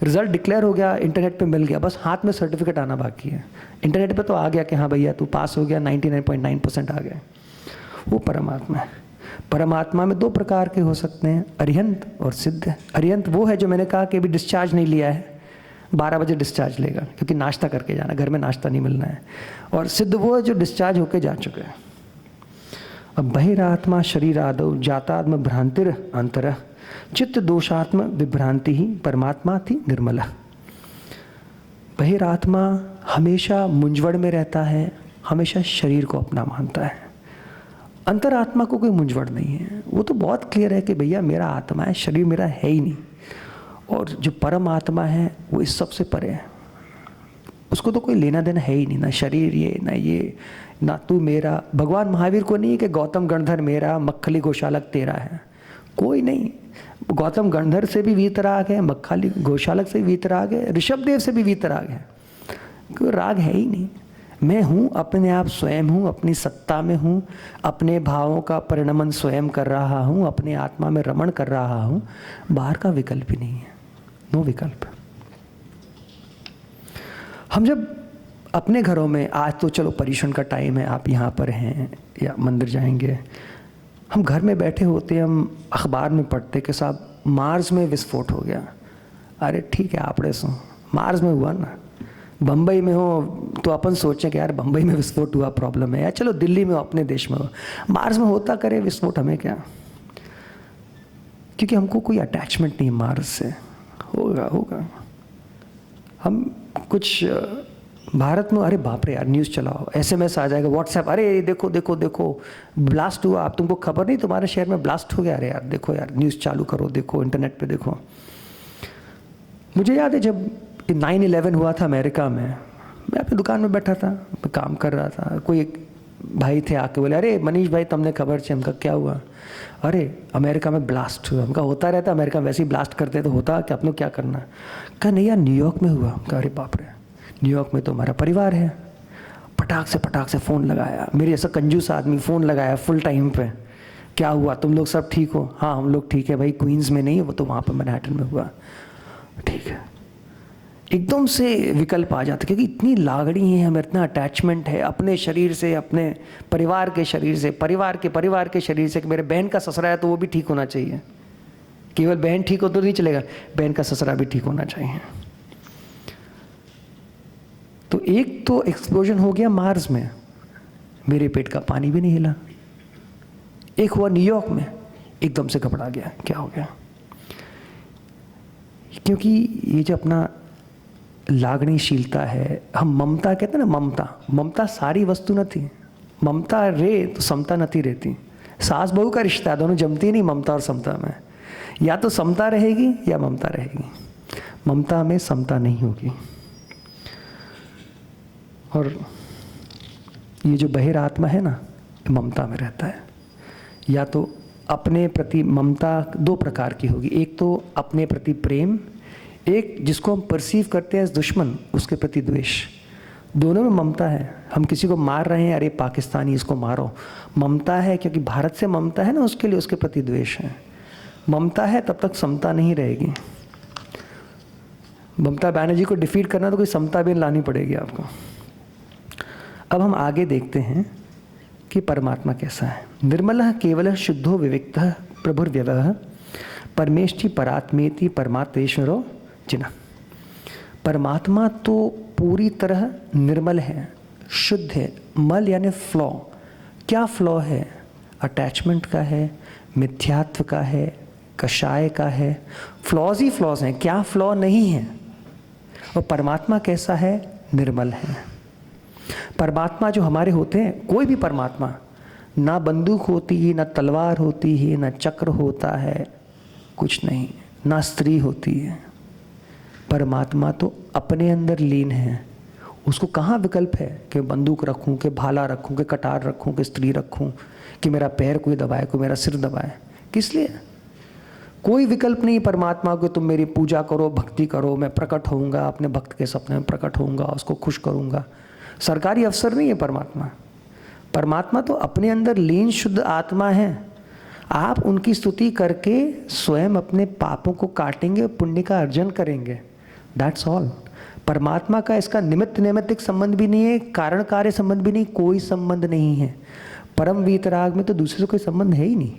रिजल्ट डिक्लेयर हो गया, इंटरनेट पे मिल गया, बस हाथ में सर्टिफिकेट आना बाकी है। इंटरनेट पे तो आ गया कि हाँ भैया तू पास हो गया, 99.9% आ गया। वो परमात्मा है। परमात्मा में 2 प्रकार के हो सकते हैं, अरिहंत और सिद्ध। अरिहंत वो है जो मैंने कहा कि अभी डिस्चार्ज नहीं लिया है, 12 बजे डिस्चार्ज लेगा, क्योंकि नाश्ता करके जाना, घर में नाश्ता नहीं मिलना है। और सिद्ध वो है जो डिस्चार्ज होके जा चुके हैं। अब बहिरात्मा शरीरादौ जातात्म भ्रांतिर अंतर चित्त दोषात्म विभ्रांति ही परमात्मा थी निर्मला। बहिरात्मा हमेशा मुंझवड़ में रहता है, हमेशा शरीर को अपना मानता है। अंतरात्मा को कोई मुंझवड़ नहीं है, वो तो बहुत क्लियर है कि भैया मेरा आत्मा है, शरीर मेरा है ही नहीं। और जो परम आत्मा है वो इस सबसे परे है, उसको तो कोई लेना देना है ही नहीं, ना शरीर ये ना ये, ना तू मेरा। भगवान महावीर को नहीं है कि गौतम गणधर मेरा, मक्खली गौशालक तेरा है। कोई नहीं। गौतम गंधर से भी वीतराग है, मक्खाली गोशालक से भी वीतराग है, ऋषभदेव से भी वीतराग है। कोई राग है ही नहीं। मैं हूँ, अपने आप स्वयं हूँ, अपनी सत्ता में हूँ, अपने भावों का परिणमन स्वयं कर रहा हूँ, अपने आत्मा में रमण कर रहा हूँ। बाहर का विकल्प ही नहीं है, नो विकल्प। हम जब अपने घरों में, आज तो चलो पर्यूषण का टाइम है, आप यहाँ पर हैं या मंदिर जाएंगे, हम घर में बैठे होते, हम अखबार में पढ़ते कि साहब मार्स में विस्फोट हो गया। अरे ठीक है, आपड़े सो मार्स में हुआ ना, बम्बई में हो तो अपन सोचें कि यार बम्बई में विस्फोट हुआ, प्रॉब्लम है, या चलो दिल्ली में हो, अपने देश में हो, मार्स में होता करे विस्फोट, हमें क्या। क्योंकि हमको कोई अटैचमेंट नहीं मार्स से। होगा हम कुछ भारत में, अरे बाप रे यार न्यूज़ चलाओ, SMS आ जाएगा, व्हाट्सएप, अरे देखो देखो देखो ब्लास्ट हुआ, आप तुमको खबर नहीं, तुम्हारे शहर में ब्लास्ट हो गया, अरे यार देखो यार न्यूज़ चालू करो, देखो इंटरनेट पे देखो। मुझे याद है जब 9/11 हुआ था अमेरिका में, मैं अपनी दुकान में बैठा था, मैं काम कर रहा था, कोई एक भाई थे आके बोले, अरे मनीष भाई तुमने खबर चाहिए। हमका क्या हुआ? अरे अमेरिका में ब्लास्ट हुआ। हमका होता रहता, अमेरिका में वैसे ही ब्लास्ट करते तो होता कि अपनों क्या करना। कहा नहीं यार न्यूयॉर्क में हुआ। हमका अरे बाप रे, न्यूयॉर्क में तो हमारा परिवार है। फटाक से फ़ोन लगाया, मेरे ऐसा कंजूस आदमी फ़ोन लगाया फुल टाइम पे, क्या हुआ, तुम लोग सब ठीक हो? हाँ हम लोग ठीक है भाई, क्वींस में नहीं, वो तो वहाँ पर मैनहट्टन में हुआ। ठीक है, एकदम से विकल्प आ जाता, क्योंकि इतनी लागड़ी है हमें, इतना अटैचमेंट है अपने शरीर से, अपने परिवार के शरीर से, परिवार के शरीर से, कि मेरे बहन का ससुरा है तो वो भी ठीक होना चाहिए। केवल बहन ठीक हो तो नहीं चलेगा, बहन का ससुरा भी ठीक होना चाहिए। तो एक तो एक्सप्लोजन हो गया मार्स में, मेरे पेट का पानी भी नहीं हिला। एक हुआ न्यूयॉर्क में, एकदम से घबरा गया, क्या हो गया? क्योंकि ये जो अपना लागणीशीलता है, हम ममता कहते हैं ना, ममता सारी वस्तु न थी, ममता रे तो समता न थी रहती। सास बहू का रिश्ता है, दोनों जमती नहीं ममता और समता में, या तो समता रहेगी या ममता रहेगी, ममता में समता नहीं होगी। और ये जो बहिर आत्मा है ना, ममता में रहता है। या तो अपने प्रति ममता दो प्रकार की होगी, एक तो अपने प्रति प्रेम, एक जिसको हम परसीव करते हैं एज दुश्मन, उसके प्रति द्वेष। दोनों में ममता है। हम किसी को मार रहे हैं, अरे पाकिस्तानी इसको मारो, ममता है, क्योंकि भारत से ममता है ना, उसके लिए उसके प्रति द्वेष है। ममता है तब तक समता नहीं रहेगी। ममता बनर्जी को डिफीट करना तो कोई समता भी लानी पड़ेगी आपको। अब हम आगे देखते हैं कि परमात्मा कैसा है। निर्मलः केवलः शुद्धो विविक्तः प्रभुर्व्यवः परमेष्टि परात्मेति परमात्मेश्वरो जिना। परमात्मा तो पूरी तरह निर्मल है, शुद्ध है। मल यानी फ्लॉ। क्या फ्लॉ है? अटैचमेंट का है, मिथ्यात्व का है, कषाय का है। फ्लॉज ही फ्लॉज हैं, क्या फ्लॉ नहीं है? और परमात्मा कैसा है? निर्मल है। परमात्मा जो हमारे होते हैं, कोई भी परमात्मा, ना बंदूक होती है, ना तलवार होती है, ना चक्र होता है, कुछ नहीं, ना स्त्री होती है। परमात्मा तो अपने अंदर लीन है। उसको कहाँ विकल्प है कि बंदूक रखूं, कि भाला रखूं, कि कटार रखूं, कि स्त्री रखूं, कि मेरा पैर कोई दबाए, कोई मेरा सिर दबाए? किस लिए? कोई विकल्प नहीं परमात्मा को। तुम मेरी पूजा करो, भक्ति करो, मैं प्रकट होऊंगा, अपने भक्त के सपने में प्रकट होऊंगा, उसको खुश करूंगा। सरकारी अफसर नहीं है परमात्मा। परमात्मा तो अपने अंदर लीन शुद्ध आत्मा है। आप उनकी स्तुति करके स्वयं अपने पापों को काटेंगे, पुण्य का अर्जन करेंगे। That's all. परमात्मा का इसका निमित्त नैमित्तिक संबंध भी नहीं है, कारण कार्य संबंध भी नहीं, कोई संबंध नहीं है। परम वीतराग में तो दूसरे से कोई संबंध है ही नहीं।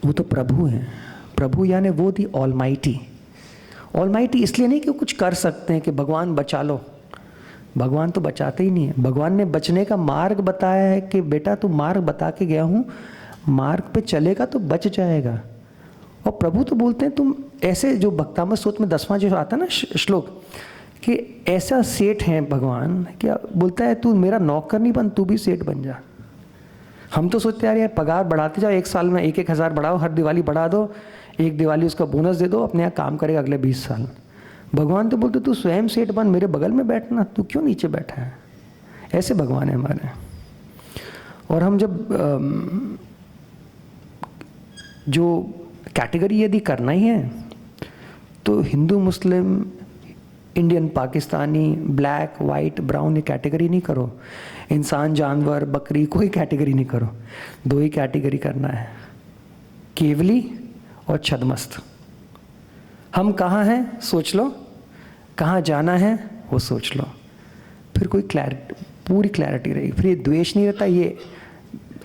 वो तो प्रभु हैं। प्रभु यानी वो दी ऑलमाइटी। ऑलमाइटी इसलिए नहीं कि वो कुछ कर सकते हैं कि भगवान बचा लो। भगवान तो बचाते ही नहीं है। भगवान ने बचने का मार्ग बताया है कि बेटा तू मार्ग बता के गया हूँ, मार्ग पे चलेगा तो बच जाएगा। और प्रभु तो बोलते हैं तुम ऐसे, जो भक्तामृत स्तोत्र में 10वां जो आता है ना श्लोक, कि ऐसा सेठ है भगवान, क्या बोलता है, तू मेरा नौकर नहीं बन, तू भी सेठ बन जा। हम तो सोचते यार पगार बढ़ाते जाओ, एक साल में 1-1 हज़ार बढ़ाओ, हर दिवाली बढ़ा दो, एक दिवाली उसका बोनस दे दो, अपने यहाँ काम करेगा अगले 20 साल। भगवान तो बोलते तू स्वयं सेठ बन, मेरे बगल में बैठना, तू क्यों नीचे बैठा है? ऐसे भगवान है हमारे। और हम जब जो कैटेगरी यदि करना ही है तो Hindu Muslim, Indian Pakistani, black white brown ये कैटेगरी नहीं करो, इंसान जानवर बकरी कोई कैटेगरी नहीं करो, 2 ही कैटेगरी करना है, केवली और छद्मस्त। हम कहाँ हैं सोच लो, कहाँ जाना है वो सोच लो, फिर कोई पूरी क्लैरिटी रहेगी। फिर ये द्वेष नहीं रहता, ये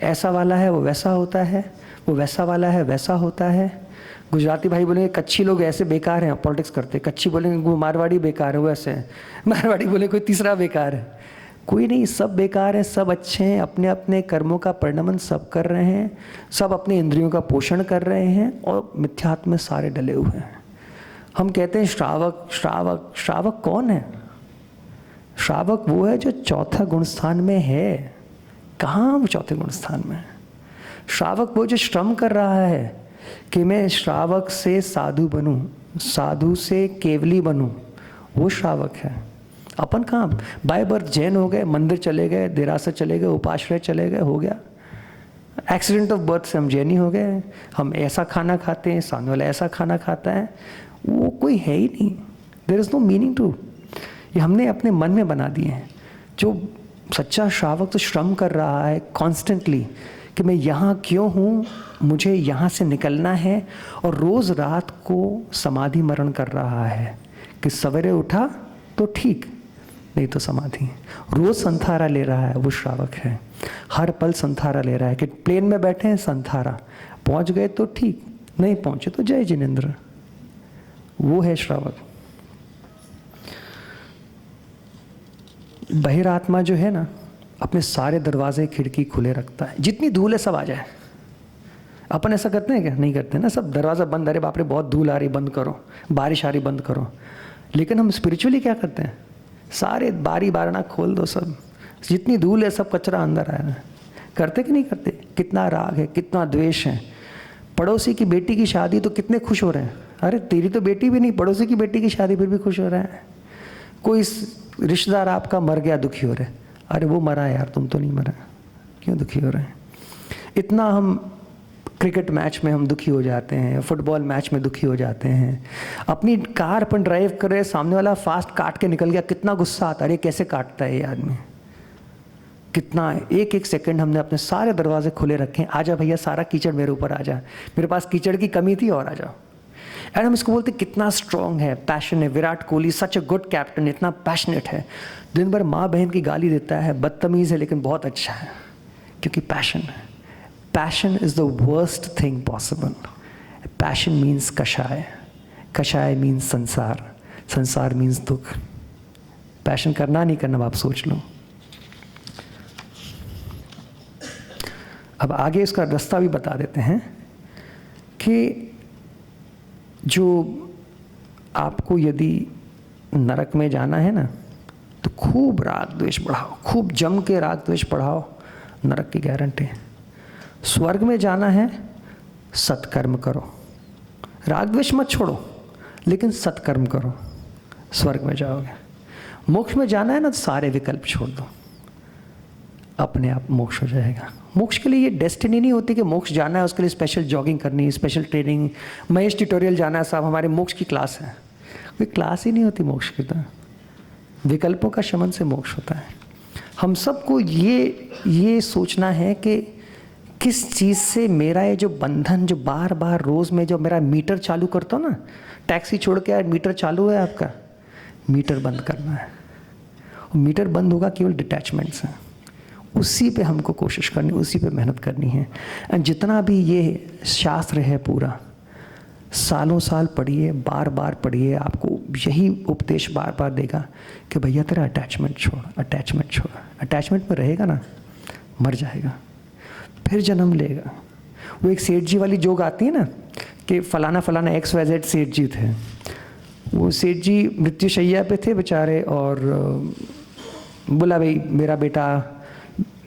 ऐसा वाला है वो वैसा होता है, वो वैसा वाला है वैसा होता है। गुजराती भाई बोलेंगे कच्छी लोग ऐसे बेकार हैं पॉलिटिक्स करते, कच्छी बोलेंगे वो मारवाड़ी बेकार है वो ऐसे है, मारवाड़ी बोले कोई तीसरा बेकार है। कोई नहीं, सब बेकार हैं, सब अच्छे हैं, अपने अपने कर्मों का परिणमन सब कर रहे हैं, सब अपने इंद्रियों का पोषण कर रहे हैं और मिथ्यात्व में सारे डले हुए हैं। हम कहते हैं श्रावक श्रावक, श्रावक कौन है? श्रावक वो है जो चौथा गुण स्थान में है। कहाँ वो चौथे गुण स्थान में है? श्रावक वो जो श्रम कर रहा है कि मैं श्रावक से साधु बनूं, साधु से केवली बनूं, वो श्रावक है। अपन कहाँ बाय बर्थ जैन हो गए, मंदिर चले गए, देरासत चले गए, उपाश्रय चले गए, हो गया। एक्सीडेंट ऑफ बर्थ से हम जैनी हो गए, हम ऐसा खाना खाते हैं, सामने वाला ऐसा खाना खाता है, वो कोई है ही नहीं। There is no meaning to. ये हमने अपने मन में बना दिए हैं। जो सच्चा श्रावक तो श्रम कर रहा है कॉन्स्टेंटली कि मैं यहाँ क्यों हूँ, मुझे यहाँ से निकलना है, और रोज़ रात को समाधि मरण कर रहा है कि सवेरे उठा तो ठीक, नहीं तो समाधि। रोज़ संथारा ले रहा है, वो श्रावक है। हर पल संथारा ले रहा है कि प्लेन में बैठे हैं संथारा, पहुँच गए तो ठीक, नहीं पहुँचे तो जय जिनेंद्र, वो है श्रावक। बहिरात्मा जो है ना, अपने सारे दरवाजे खिड़की खुले रखता है, जितनी धूल है सब आ जाए। अपन ऐसा करते हैं क्या? नहीं करते ना, सब दरवाज़ा बंद, अरे बाप रे बहुत धूल आ रही बंद करो, बारिश आ रही बंद करो। लेकिन हम स्पिरिचुअली क्या करते हैं? सारे बारी बारना खोल दो, सब जितनी धूल है सब कचरा अंदर आया है। करते कि नहीं करते? कितना राग है, कितना द्वेष है। पड़ोसी की बेटी की शादी तो कितने खुश हो रहे हैं, अरे तेरी तो बेटी भी नहीं, पड़ोसी की बेटी की शादी फिर भी खुश हो रहे हैं। कोई रिश्तेदार आपका मर गया, दुखी हो रहे, अरे वो मरा यार तुम तो नहीं मरा, क्यों दुखी हो रहे हैं? इतना हम क्रिकेट मैच में हम दुखी हो जाते हैं, फुटबॉल मैच में दुखी हो जाते हैं। अपनी कार अपन ड्राइव कर रहे, सामने वाला फास्ट काट के निकल गया, कितना गुस्सा आता है, अरे कैसे काटता है ये आदमी, कितना एक एक सेकंड हमने अपने सारे दरवाजे खुले रखे हैं। आजा भैया सारा कीचड़ मेरे ऊपर आ जा, मेरे पास कीचड़ की कमी थी और आ जाओ। एंड हम इसको बोलते कितना स्ट्रॉन्ग है, पैशन है। विराट कोहली सच अ गुड कैप्टन, इतना पैशनेट है, दिन भर माँ बहन की गाली देता है, बदतमीज़ है लेकिन बहुत अच्छा है, क्योंकि पैशन है। Passion is the worst thing possible. Passion means कषाय, कषाय मीन्स संसार, संसार मीन्स दुख। पैशन करना नहीं करना आप सोच लो। अब आगे इसका रास्ता भी बता देते हैं कि जो आपको यदि नरक में जाना है ना, तो खूब राग द्वेष बढ़ाओ, खूब जम के राग द्वेष बढ़ाओ, नरक की गारंटी है। स्वर्ग में जाना है, सत्कर्म करो, राग द्वेष मत छोड़ो, लेकिन सत्कर्म करो, स्वर्ग में जाओगे। मोक्ष में जाना है ना, तो सारे विकल्प छोड़ दो, अपने आप मोक्ष हो जाएगा। मोक्ष के लिए ये डेस्टिनी नहीं होती कि मोक्ष जाना है उसके लिए स्पेशल जॉगिंग करनी है, स्पेशल ट्रेनिंग, महेश ट्यूटोरियल जाना है, साहब हमारे मोक्ष की क्लास है। कोई क्लास ही नहीं होती मोक्ष की, तो विकल्पों का शमन से मोक्ष होता है। हम सबको ये सोचना है कि किस चीज़ से मेरा ये जो बंधन, जो बार बार रोज़ में जो मेरा मीटर चालू करता हूँ ना, टैक्सी छोड़ के यार मीटर चालू है आपका, मीटर बंद करना है। और मीटर बंद होगा केवल डिटैचमेंट से, उसी पे हमको कोशिश करनी, उसी पे मेहनत करनी है। एंड जितना भी ये शास्त्र है पूरा, सालों साल पढ़िए, बार बार पढ़िए, आपको यही उपदेश बार बार देगा कि भैया तेरा अटैचमेंट छोड़, अटैचमेंट छोड़। अटैचमेंट में रहेगा ना, मर जाएगा, फिर जन्म लेगा। वो एक सेठ जी वाली जोक आती है ना कि फलाना फलाना XYZ सेठ जी थे। वो सेठ जी मृत्युशैया पे थे बेचारे, और बोला भाई मेरा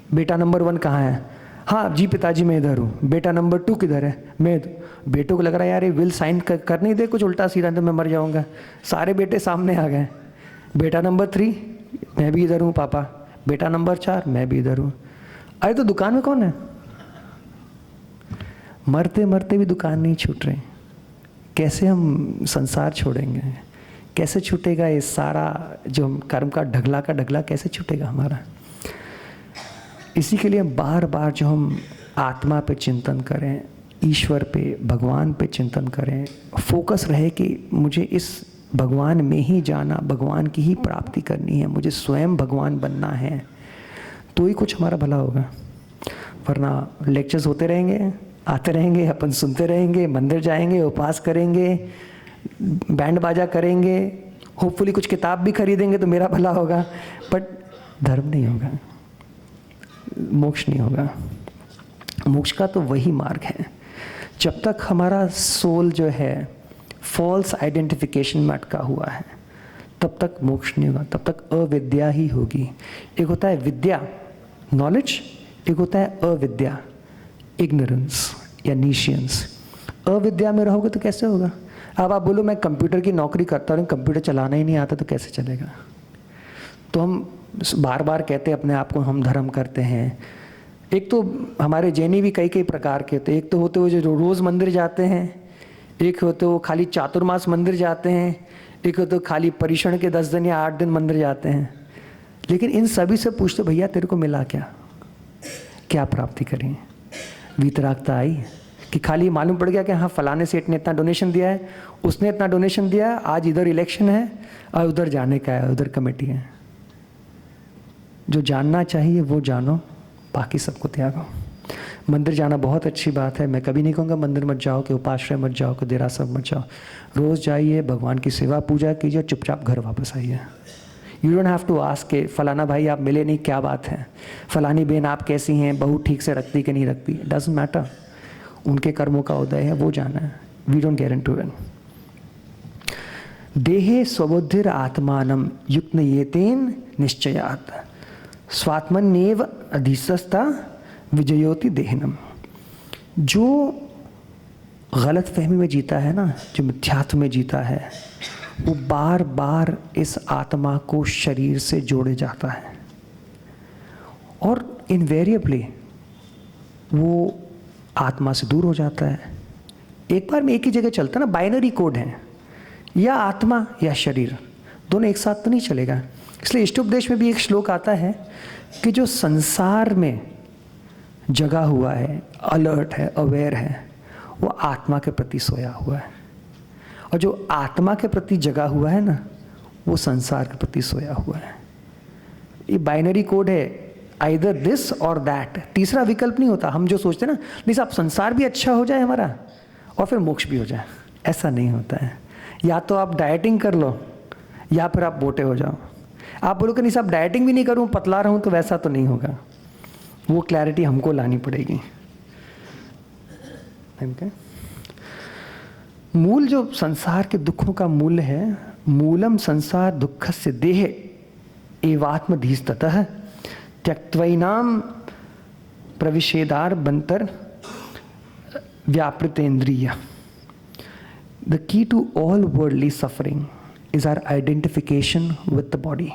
बेटा नंबर 1 कहाँ है? हाँ जी पिताजी मैं इधर हूँ। बेटा नंबर 2 किधर है? मैं। बेटों को लग रहा है यार ये विल साइन कर नहीं दे कुछ उल्टा सीधा, तो मैं मर जाऊँगा। सारे बेटे सामने आ गए। बेटा नंबर 3 मैं भी इधर हूँ पापा। बेटा नंबर 4 मैं भी इधर हूँ। अरे तो दुकान में कौन है? मरते मरते भी दुकान नहीं छूट रही। कैसे हम संसार छोड़ेंगे? कैसे छूटेगा ये सारा जो हम कर्म का ढगला कैसे छूटेगा हमारा? इसी के लिए बार बार जो हम आत्मा पे चिंतन करें, ईश्वर पे, भगवान पे चिंतन करें, फोकस रहे कि मुझे इस भगवान में ही जाना, भगवान की ही प्राप्ति करनी है, मुझे स्वयं भगवान बनना है, तो ही कुछ हमारा भला होगा। वरना लेक्चर्स होते रहेंगे, आते रहेंगे, अपन सुनते रहेंगे, मंदिर जाएंगे, उपवास करेंगे, बैंड बाजा करेंगे, होपफुली कुछ किताब भी खरीदेंगे तो मेरा भला होगा, बट धर्म नहीं होगा, मोक्ष नहीं होगा। मोक्ष का तो वही मार्ग है। जब तक हमारा सोल जो है फॉल्स आइडेंटिफिकेशन में अटका हुआ है, तब तक मोक्ष नहीं होगा, तब तक अविद्या ही होगी। एक होता है विद्या, नॉलेज, एक होता है अविद्या, इग्नोरेंस या नीशियंस। अविद्या में रहोगे तो कैसे होगा? अब आप बोलो मैं कंप्यूटर की नौकरी करता हूँ, कंप्यूटर चलाना ही नहीं आता, तो कैसे चलेगा? तो हम बार बार कहते हैं अपने आप को हम धर्म करते हैं। एक तो हमारे जैनी भी कई कई प्रकार के होते हैं। एक तो होते हुए जो रोज़ मंदिर जाते हैं, एक होते वो खाली चातुर्मास मंदिर जाते हैं, एक होते खाली परिक्षण के 10 दिन या 8 दिन मंदिर जाते हैं। लेकिन इन सभी से पूछते भैया तेरे को मिला क्या? क्या प्राप्ति करी? वीतरागता आई कि खाली मालूम पड़ गया कि हाँ फलाने सेठ ने इतना डोनेशन दिया है, उसने इतना डोनेशन दिया, आज इधर इलेक्शन है और उधर जाने का है, उधर कमेटी है। जो जानना चाहिए वो जानो, बाकी सबको त्यागो। मंदिर जाना बहुत अच्छी बात है, मैं कभी नहीं कहूँगा मंदिर मत जाओ, कि उपाश्रय मत जाओ, कि देरासर मत जाओ। रोज़ जाइए, भगवान की सेवा पूजा कीजिए, चुपचाप घर वापस आइए। You don't have to ask के फलाना भाई आप मिले नहीं, क्या बात है, फलानी बहन आप कैसी हैं, बहू ठीक से रखती कि नहीं रखती, डजंट मैटर। उनके कर्मों का उदय है, वो जाना है। We don't get into it. देहे स्वबुद्धिर आत्मानम युक्तयेतेन निश्चयात् स्वात्मन्येव अधिसस्ता विजयोति देहनम। जो गलत फहमी में जीता है ना, जो मिथ्यात्व में जीता है, वो बार बार इस आत्मा को शरीर से जोड़े जाता है और इनवेरिएबली वो आत्मा से दूर हो जाता है। एक बार में एक ही जगह चलता है ना, बाइनरी कोड है, या आत्मा या शरीर, दोनों एक साथ तो नहीं चलेगा। इसलिए इष्टोपदेश में भी एक श्लोक आता है कि जो संसार में जगा हुआ है, अलर्ट है, अवेयर है, वो आत्मा के प्रति सोया हुआ है, और जो आत्मा के प्रति जगा हुआ है ना, वो संसार के प्रति सोया हुआ है। ये बाइनरी कोड है, आइदर दिस और दैट, तीसरा विकल्प नहीं होता। हम जो सोचते हैं ना, नहीं साहब संसार भी अच्छा हो जाए हमारा और फिर मोक्ष भी हो जाए, ऐसा नहीं होता है। या तो आप डाइटिंग कर लो या फिर आप मोटे हो जाओ। आप बोलो कि नहीं साहब डाइटिंग भी नहीं करूँ, पतला रहूँ, तो वैसा तो नहीं होगा। वो क्लैरिटी हमको लानी पड़ेगी। मूल जो संसार के दुखों का मूल है, मूलम संसार दुःखस्य देह एवात्मधीस्ततः त्यक्त्वैनाम प्रविशेदार बंतर व्यापृतेन्द्रिय। The key to all worldly suffering is our identification with the body.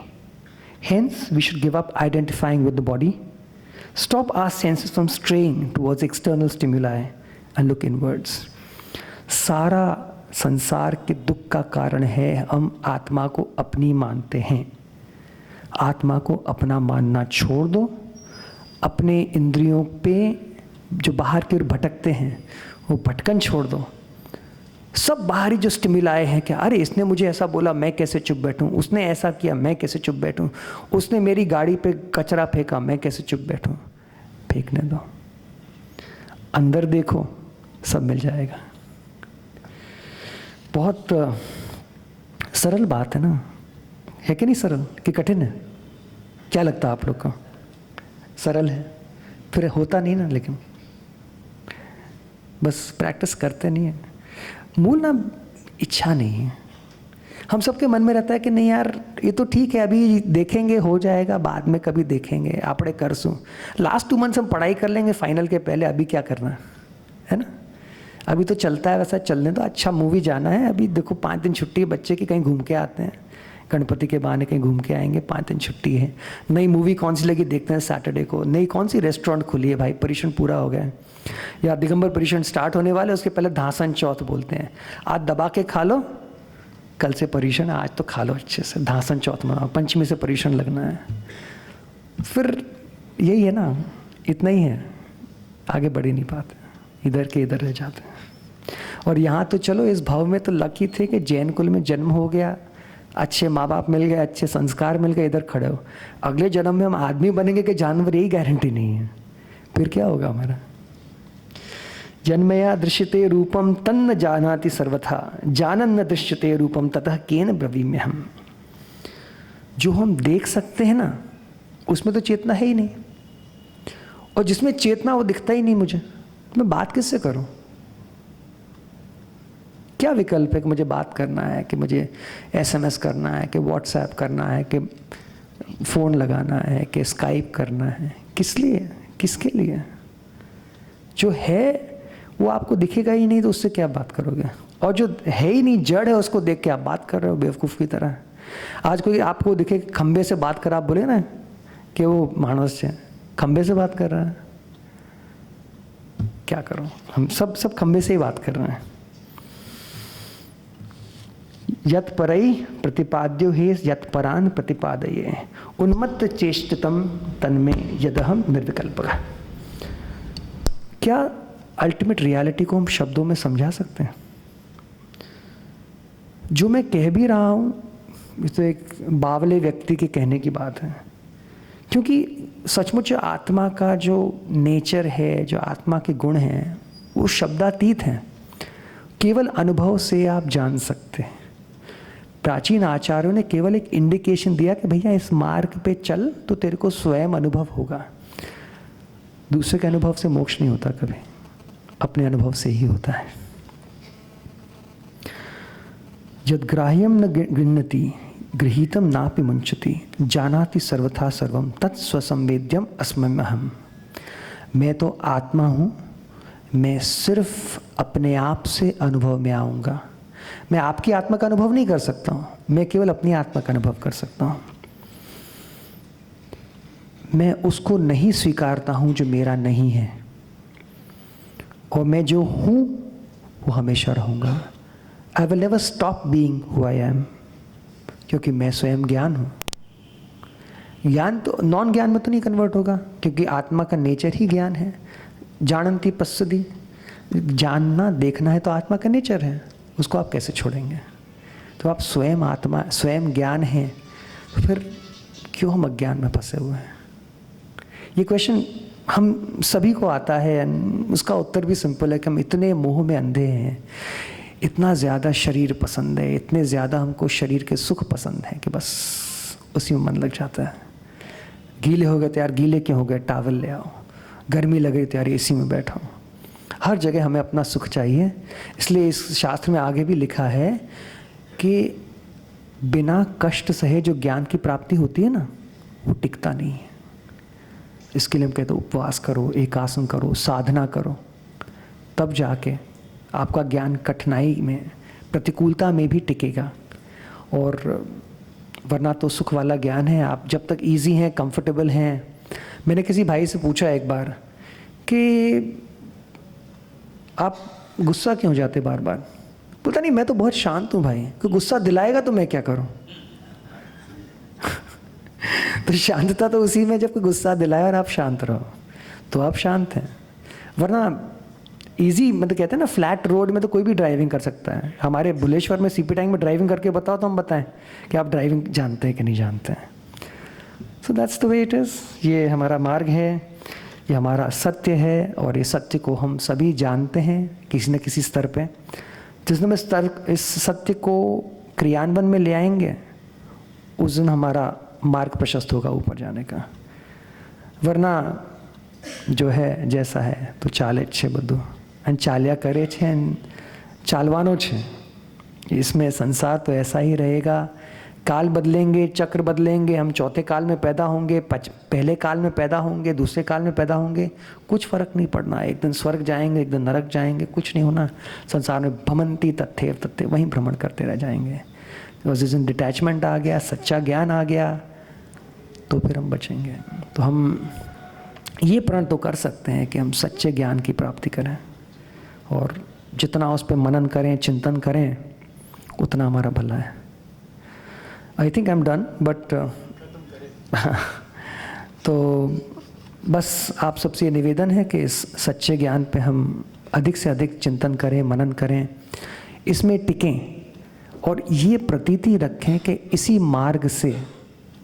Hence, we should give up identifying with the body, stop our senses from straying towards external stimuli and look inwards. सारा संसार के दुख का कारण है हम आत्मा को अपनी मानते हैं। आत्मा को अपना मानना छोड़ दो, अपने इंद्रियों पे जो बाहर की ओर भटकते हैं वो भटकन छोड़ दो। सब बाहरी जो स्टिमुलाई हैं कि अरे इसने मुझे ऐसा बोला, मैं कैसे चुप बैठूं, उसने ऐसा किया, मैं कैसे चुप बैठूं, उसने मेरी गाड़ी पे कचरा फेंका, मैं कैसे चुप बैठूं। फेंकने दो, अंदर देखो, सब मिल जाएगा। बहुत सरल बात है ना, है कि नहीं सरल, कि कठिन है? क्या लगता है आप लोग को? सरल है, फिर होता नहीं ना, लेकिन बस प्रैक्टिस करते नहीं है। मूल ना इच्छा नहीं है। हम सबके मन में रहता है कि नहीं यार ये तो ठीक है, अभी देखेंगे, हो जाएगा, बाद में कभी देखेंगे, आपड़े करसूं, लास्ट 2 मंथ्स हम पढ़ाई कर लेंगे फाइनल के पहले, अभी क्या करना है ना। अभी तो चलता है वैसा चलने दो। अच्छा मूवी जाना है, अभी देखो 5 दिन छुट्टी है बच्चे की, कहीं घूम के आते हैं, गणपति के बहाने कहीं घूम के आएंगे, 5 दिन छुट्टी है, नई मूवी कौन सी लगी देखते हैं सैटरडे को, नई कौन सी रेस्टोरेंट खुली है, भाई पर्यूषण पूरा हो गया है, या दिगंबर पर्यूषण स्टार्ट होने वाले उसके पहले धासन चौथ बोलते हैं, आज दबा के खा लो, कल से पर्यूषण, आज तो खा लो अच्छे से, धासन चौथ मनाओ, पंचमी से पर्यूषण लगना है। फिर यही है ना, इतना ही है, आगे बढ़ ही नहीं पाते, इधर के इधर रह जाते हैं। और यहाँ तो चलो इस भाव में तो लकी थे कि जैन कुल में जन्म हो गया, अच्छे माँ बाप मिल गए, अच्छे संस्कार मिल गए, इधर खड़े हो। अगले जन्म में हम आदमी बनेंगे कि जानवर, यही गारंटी नहीं है, फिर क्या होगा हमारा। जन्मया दृश्यते रूपम तन्न जानाति सर्वथा, जानन न दृश्यते रूपम ततः केन ब्रवीम्य हम। जो हम देख सकते हैं ना उसमें तो चेतना है ही नहीं, और जिसमें चेतना वो दिखता ही नहीं मुझे, मैं बात किससे करूं? क्या विकल्प है कि मुझे बात करना है, कि मुझे SMS करना है, कि WhatsApp करना है, कि फ़ोन लगाना है, कि स्काइप करना है? किस लिए, किसके लिए? जो है वो आपको दिखेगा ही नहीं तो उससे क्या बात करोगे, और जो है ही नहीं, जड़ है, उसको देख के आप बात कर रहे हो बेवकूफ़ की तरह। आज कोई आपको दिखे खंबे से बात कर, आप बोले ना कि वो मानस है, खंबे से बात कर रहा है, क्या करो, हम सब खंबे से ही बात कर रहे हैं। यत परई प्रतिपाद्यो हि यत परान प्रतिपादये, उन्मत्त चेष्टितम तन्मे यदहम निर्विकल्पः। क्या अल्टीमेट रियलिटी को हम शब्दों में समझा सकते हैं? जो मैं कह भी रहा हूँ तो एक बावले व्यक्ति के कहने की बात है, क्योंकि सचमुच आत्मा का जो नेचर है, जो आत्मा के गुण हैं, वो शब्दातीत हैं, केवल अनुभव से आप जान सकते हैं। प्राचीन आचार्यों ने केवल एक इंडिकेशन दिया कि भैया इस मार्ग पे चल तो तेरे को स्वयं अनुभव होगा। दूसरे के अनुभव से मोक्ष नहीं होता कभी, अपने अनुभव से ही होता है। यद्ग्राह्यम न गृह्णति गृहीतम नापि मुंचति, जानाति सर्वथा सर्वम तत्स्वसंवेद्यम अस्म्यहम्। मैं तो आत्मा हूँ, मैं सिर्फ अपने आप से अनुभव में आऊँगा। मैं आपकी आत्मा का अनुभव नहीं कर सकता हूँ, मैं केवल अपनी आत्मा का अनुभव कर सकता हूँ। मैं उसको नहीं स्वीकारता हूँ जो मेरा नहीं है, और मैं जो हूँ वो हमेशा रहूँगा। I will never stop being who I am, क्योंकि मैं स्वयं ज्ञान हूँ। ज्ञान तो नॉन ज्ञान में तो नहीं कन्वर्ट होगा, क्योंकि आत्मा का नेचर ही ज्ञान है। जानन्ति पश्यति, जानना देखना है तो आत्मा का नेचर है, उसको आप कैसे छोड़ेंगे? तो आप स्वयं आत्मा, स्वयं ज्ञान हैं, तो फिर क्यों हम अज्ञान में फंसे हुए हैं? ये क्वेश्चन हम सभी को आता है, उसका उत्तर भी सिंपल है कि हम इतने मोह में अंधे हैं, इतना ज़्यादा शरीर पसंद है, इतने ज़्यादा हमको शरीर के सुख पसंद है कि बस उसी में मन लग जाता है। गीले हो गए तो यार गीले क्यों हो गए, टॉवल ले आओ। गर्मी लग रही तो यार AC में बैठो। हर जगह हमें अपना सुख चाहिए। इसलिए इस शास्त्र में आगे भी लिखा है कि बिना कष्ट सहे जो ज्ञान की प्राप्ति होती है ना, वो टिकता नहीं है। इसके लिए हम कहते हैं उपवास करो, एकासन करो, साधना करो, तब जाके आपका ज्ञान कठिनाई में, प्रतिकूलता में भी टिकेगा। और वरना तो सुख वाला ज्ञान है, आप जब तक इजी हैं, कंफर्टेबल हैं। मैंने किसी भाई से पूछा एक बार कि आप गुस्सा क्यों हो जाते बार बार? पता नहीं, मैं तो बहुत शांत हूँ भाई, कोई गुस्सा दिलाएगा तो मैं क्या करूँ? तो शांतता तो उसी में जब कोई गुस्सा दिलाए और आप शांत रहो तो आप शांत हैं। वरना इजी, मतलब कहते हैं ना, फ्लैट रोड में तो कोई भी ड्राइविंग कर सकता है। हमारे बुलेश्वर में CP टैंक में ड्राइविंग करके बताओ तो हम बताएं कि आप ड्राइविंग जानते हैं कि नहीं जानते हैं। So that's the way it is. ये हमारा मार्ग है, ये हमारा सत्य है, और ये सत्य को हम सभी जानते हैं किसी न किसी स्तर पे। जिस दिन हम इस सत्य को क्रियान्वयन में ले आएंगे, उस दिन हमारा मार्ग प्रशस्त होगा ऊपर जाने का। वरना जो है जैसा है तो चाले छे बधु अन चाल्या करे छे चालवानो छे। इसमें संसार तो ऐसा ही रहेगा। काल बदलेंगे, चक्र बदलेंगे, हम चौथे काल में पैदा होंगे, पहले काल में पैदा होंगे, दूसरे काल में पैदा होंगे, कुछ फर्क नहीं पड़ना। एक दिन स्वर्ग जाएंगे, एक दिन नरक जाएंगे, कुछ नहीं होना। संसार में भ्रमंती तथ्य तथ्य, वहीं भ्रमण करते रह जाएंगे। और जिस दिन डिटैचमेंट आ गया, सच्चा ज्ञान आ गया, तो फिर हम बचेंगे। तो हम ये प्रण तो कर सकते हैं कि हम सच्चे ज्ञान की प्राप्ति करें, और जितना उस पर मनन करें, चिंतन करें, उतना हमारा भला है। I think I am done, but तो बस आप सबसे ये निवेदन है कि इस सच्चे ज्ञान पे हम अधिक से अधिक चिंतन करें, मनन करें, इसमें टिकें, और ये प्रतीति रखें कि इसी मार्ग से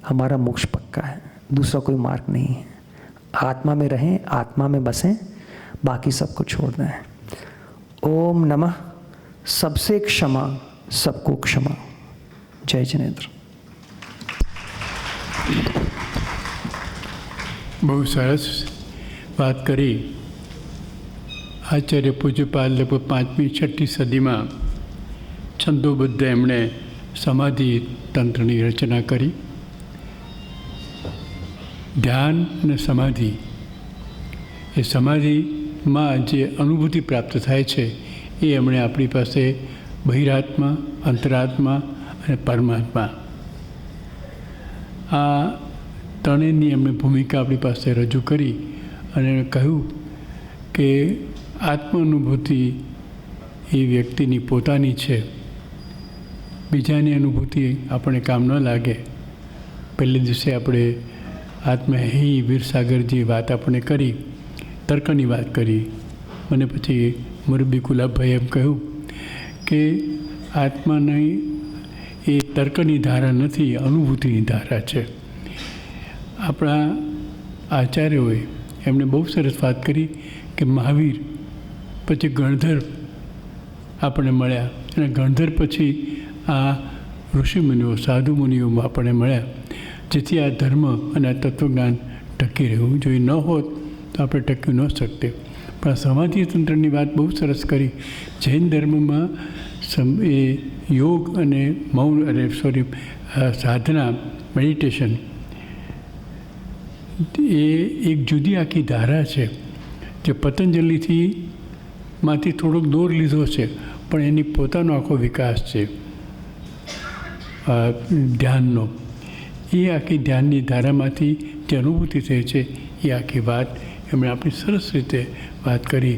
हमारा मोक्ष पक्का है, दूसरा कोई मार्ग नहीं है। आत्मा में रहें, आत्मा में बसें, बाकी सबको छोड़ दें। ओम नमः सबसे क्षमा, सबको क्षमा। जय जिनेंद्र। બહુ સરસ વાત કરી. આચાર્ય પૂજ્યપાદ લગભગ 5મી 6ઠી સદીમાં છંદોબદ્ધ એમણે સમાધિ તંત્રની રચના કરી. ધ્યાન અને સમાધિ, એ સમાધિમાં જે અનુભૂતિ પ્રાપ્ત થાય છે એ એમણે આપણી પાસે બહિરાત્મા, અંતરાત્મા અને પરમાત્મા, આ ત્રણેયની એમણે ભૂમિકા આપણી પાસે રજૂ કરી અને કહ્યું કે આત્મ અનુભૂતિ એ વ્યક્તિની પોતાની છે, બીજાની અનુભૂતિ આપણને કામ ન લાગે. પહેલે દિવસે આપણે આત્મહી વીરસાગરજી વાત આપણે કરી, તર્કની વાત કરી. મને પછી મુરબ્બી ગુલાબભાઈ એમ કહ્યું કે આત્માની એ તર્કની ધારા નથી, અનુભૂતિની ધારા છે. આપણા આચાર્યોએ એમણે બહુ સરસ વાત કરી કે મહાવીર પછી ગણધર આપણને મળ્યા, અને ગણધર પછી આ ઋષિમુનિઓ, સાધુ મુનિઓમાં આપણને મળ્યા, જેથી આ ધર્મ અને આ તત્વજ્ઞાન ટકી રહેવું જોઈએ. ન હોત તો આપણે ટકી ન શકતે. પણ આ સમાધિ તંત્રની વાત બહુ સરસ કરી. જૈન ધર્મમાં એ યોગ અને મૌન સાધના, મેડિટેશન એ એક જુદી આખી ધારા છે, જે પતંજલિથી માંથી થોડોક દોર લીધો છે, પણ એની પોતાનો આખો વિકાસ છે ધ્યાનનો. એ આખી ધ્યાનની ધારામાંથી જે અનુભૂતિ થઈ છે એ આખી વાત એમણે આપણી સરસ રીતે વાત કરી,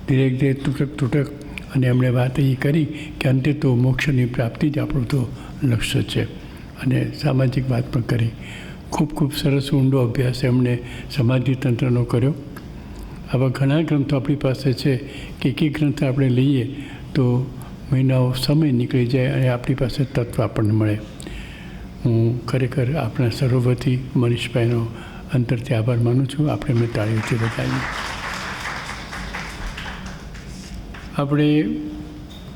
ધીરે ધીરે તૂટક, અને એમણે વાત એ કરી કે અંતે તો મોક્ષની પ્રાપ્તિ જ આપણું તો લક્ષ્ય છે. અને સામાજિક વાત પણ કરી. ખૂબ ખૂબ સરસ ઊંડો અભ્યાસ એમણે સમાધિ તંત્રનો કર્યો. આવા ઘણા ગ્રંથો આપણી પાસે છે કે એક ગ્રંથ આપણે લઈએ તો મહિનાઓ સમય નીકળી જાય અને આપણી પાસે તત્વ આપણને મળે. હું ખરેખર આપણા સર્વવતી મનીષભાઈનો અંતરથી આભાર માનું છું. આપણે એમને તાળીઓથી બતાવીએ. આપણે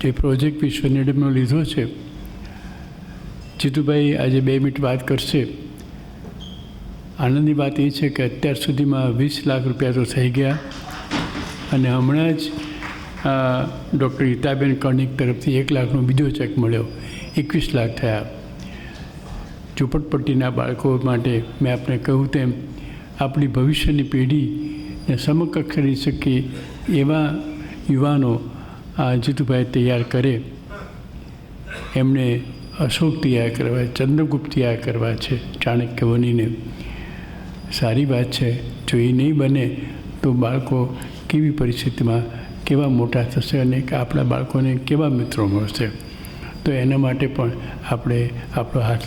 જે પ્રોજેક્ટ વિશ્વ નિડમનો લીધો છે, જીતુભાઈ આજે 2 મિનિટ વાત કરશે. આનંદની વાત એ છે કે અત્યાર સુધીમાં 20 લાખ રૂપિયા તો થઈ ગયા, અને હમણાં જ ડૉક્ટર ગીતાબેન કર્ણિક તરફથી 1 લાખનો બીજો ચેક મળ્યો, 21 લાખ થયા. ઝૂંપડપટ્ટીના બાળકો માટે મેં આપણે કહ્યું તેમ આપણી ભવિષ્યની પેઢીને સમકક્ષ કરી શકીએ એવા યુવાનો આ જીતુભાઈ તૈયાર કરે. એમણે અશોક તૈયાર કરવા, ચંદ્રગુપ્ત તૈયાર કરવા છે, ચાણક્ય બનીને. સારી વાત છે. જો એ નહીં બને તો બાળકો કેવી પરિસ્થિતિમાં કેવા મોટા થશે અને આપણા બાળકોને કેવા મિત્રો મળશે. તો એના માટે પણ આપણે આપણો હાથ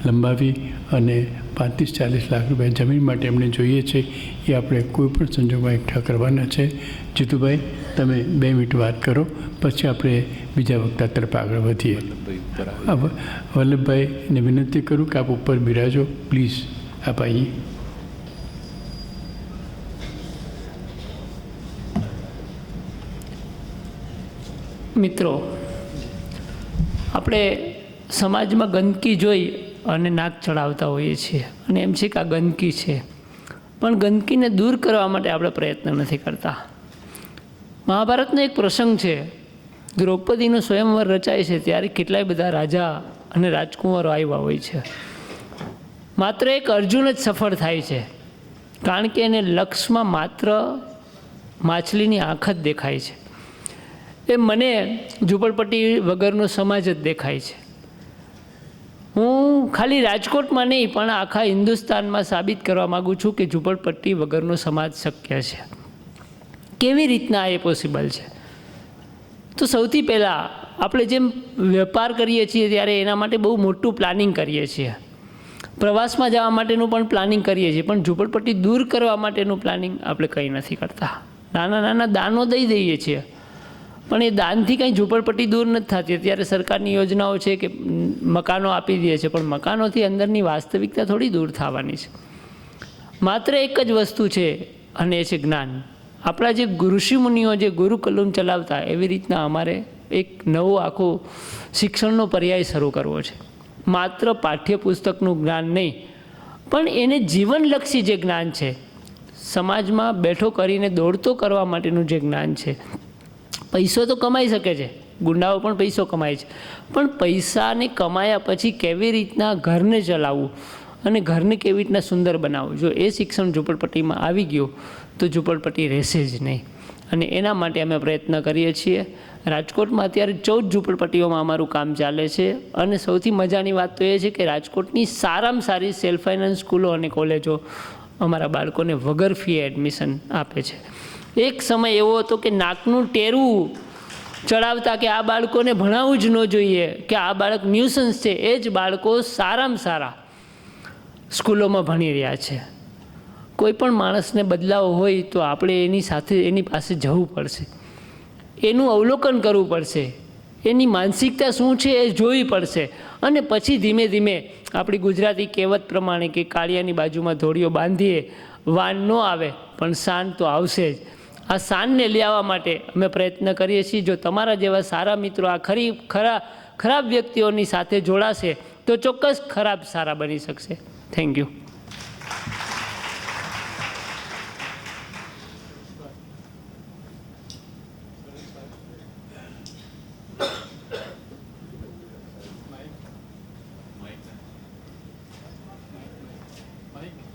લંબાવી અને 35-40 લાખ રૂપિયા જમીન માટે એમને જોઈએ છે, એ આપણે કોઈપણ સંજોગોમાં એકઠા કરવાના છે. જીતુભાઈ, તમે 2 મિનિટ વાત કરો, પછી આપણે બીજા વક્તા તરફ આગળ વધીએ. વલ્લભભાઈને વિનંતી કરું કે આપ ઉપર બિરાજો, પ્લીઝ. આપ આવીએ. મિત્રો, આપણે સમાજમાં ગંદકી જોઈ અને નાક ચડાવતા હોઈએ છીએ, અને એમ છે કે આ ગંદકી છે, પણ ગંદકીને દૂર કરવા માટે આપણે પ્રયત્ન નથી કરતા. મહાભારતનો એક પ્રસંગ છે. દ્રૌપદીનો સ્વયંવર રચાય છે ત્યારે કેટલાય બધા રાજા અને રાજકુમારો આવ્યા હોય છે. માત્ર એક અર્જુન જ સફળ થાય છે, કારણ કે એને લક્ષમાં માત્ર માછલીની આંખ જ દેખાય છે. એ મને ઝૂંપડપટ્ટી વગરનો સમાજ જ દેખાય છે. ખાલી રાજકોટમાં નહીં પણ આખા હિન્દુસ્તાનમાં સાબિત કરવા માગું છું કે ઝૂંપડપટ્ટી વગરનો સમાજ શક્ય છે. કેવી રીતના એ પોસિબલ છે? તો સૌથી પહેલાં આપણે જેમ વેપાર કરીએ છીએ ત્યારે એના માટે બહુ મોટું પ્લાનિંગ કરીએ છીએ, પ્રવાસમાં જવા માટેનું પણ પ્લાનિંગ કરીએ છીએ, પણ ઝૂંપડપટ્ટી દૂર કરવા માટેનું પ્લાનિંગ આપણે કંઈ નથી કરતા. નાના નાના દાનો દઈ દઈએ છીએ, પણ એ દાનથી કંઈ ઝૂંપડપટ્ટી દૂર નથી થતી. અત્યારે સરકારની યોજનાઓ છે કે મકાનો આપી દે છે, પણ મકાનોથી અંદરની વાસ્તવિકતા થોડી દૂર થવાની છે. માત્ર એક જ વસ્તુ છે અને એ છે જ્ઞાન. આપણા જે ઋષિમુનિઓ જે ગુરુકુલમ ચલાવતા, એવી રીતના અમારે એક નવો આખો શિક્ષણનો પર્યાય શરૂ કરવો છે. માત્ર પાઠ્યપુસ્તકનું જ્ઞાન નહીં, પણ એને જીવનલક્ષી જે જ્ઞાન છે, સમાજમાં બેઠો કરીને દોડતો કરવા માટેનું જે જ્ઞાન છે. પૈસો તો કમાઈ શકે છે, ગુંડાઓ પણ પૈસો કમાય છે, પણ પૈસાને કમાયા પછી કેવી રીતના ઘરને ચલાવવું અને ઘરને કેવી રીતના સુંદર બનાવવું, જો એ શિક્ષણ ઝૂંપડપટ્ટીમાં આવી ગયું તો ઝૂંપડપટ્ટી રહેશે જ નહીં. અને એના માટે અમે પ્રયત્ન કરીએ છીએ. રાજકોટમાં અત્યારે 14 ઝૂંપડપટ્ટીઓમાં અમારું કામ ચાલે છે. અને સૌથી મજાની વાત તો એ છે કે રાજકોટની સારામાં સારી સેલ્ફ ફાઇનાન્સ સ્કૂલો અને કોલેજો અમારા બાળકોને વગર ફી એડમિશન આપે છે. એક સમય એવો હતો કે નાકનું ટેરવું ચડાવતા કે આ બાળકોને ભણાવવું જ ન જોઈએ, કે આ બાળક ન્યુસન્સ છે. એ જ બાળકો સારામાં સારા સ્કૂલોમાં ભણી રહ્યા છે. કોઈ પણ માણસને બદલાવ હોય તો આપણે એની સાથે એની પાસે જવું પડશે, એનું અવલોકન કરવું પડશે, એની માનસિકતા શું છે એ જોવી પડશે. અને પછી ધીમે ધીમે આપણી ગુજરાતી કહેવત પ્રમાણે કે કાળિયાની બાજુમાં ધોળીઓ બાંધીએ, વાન ન આવે પણ શાન તો આવશે જ. આ શાનને લઈ આવવા માટે અમે પ્રયત્ન કરીએ છીએ. જો તમારા જેવા સારા મિત્રો આ ખરાબ વ્યક્તિઓની સાથે જોડાશે તો ચોક્કસ ખરાબ સારા બની શકશે. Thank you. Mike.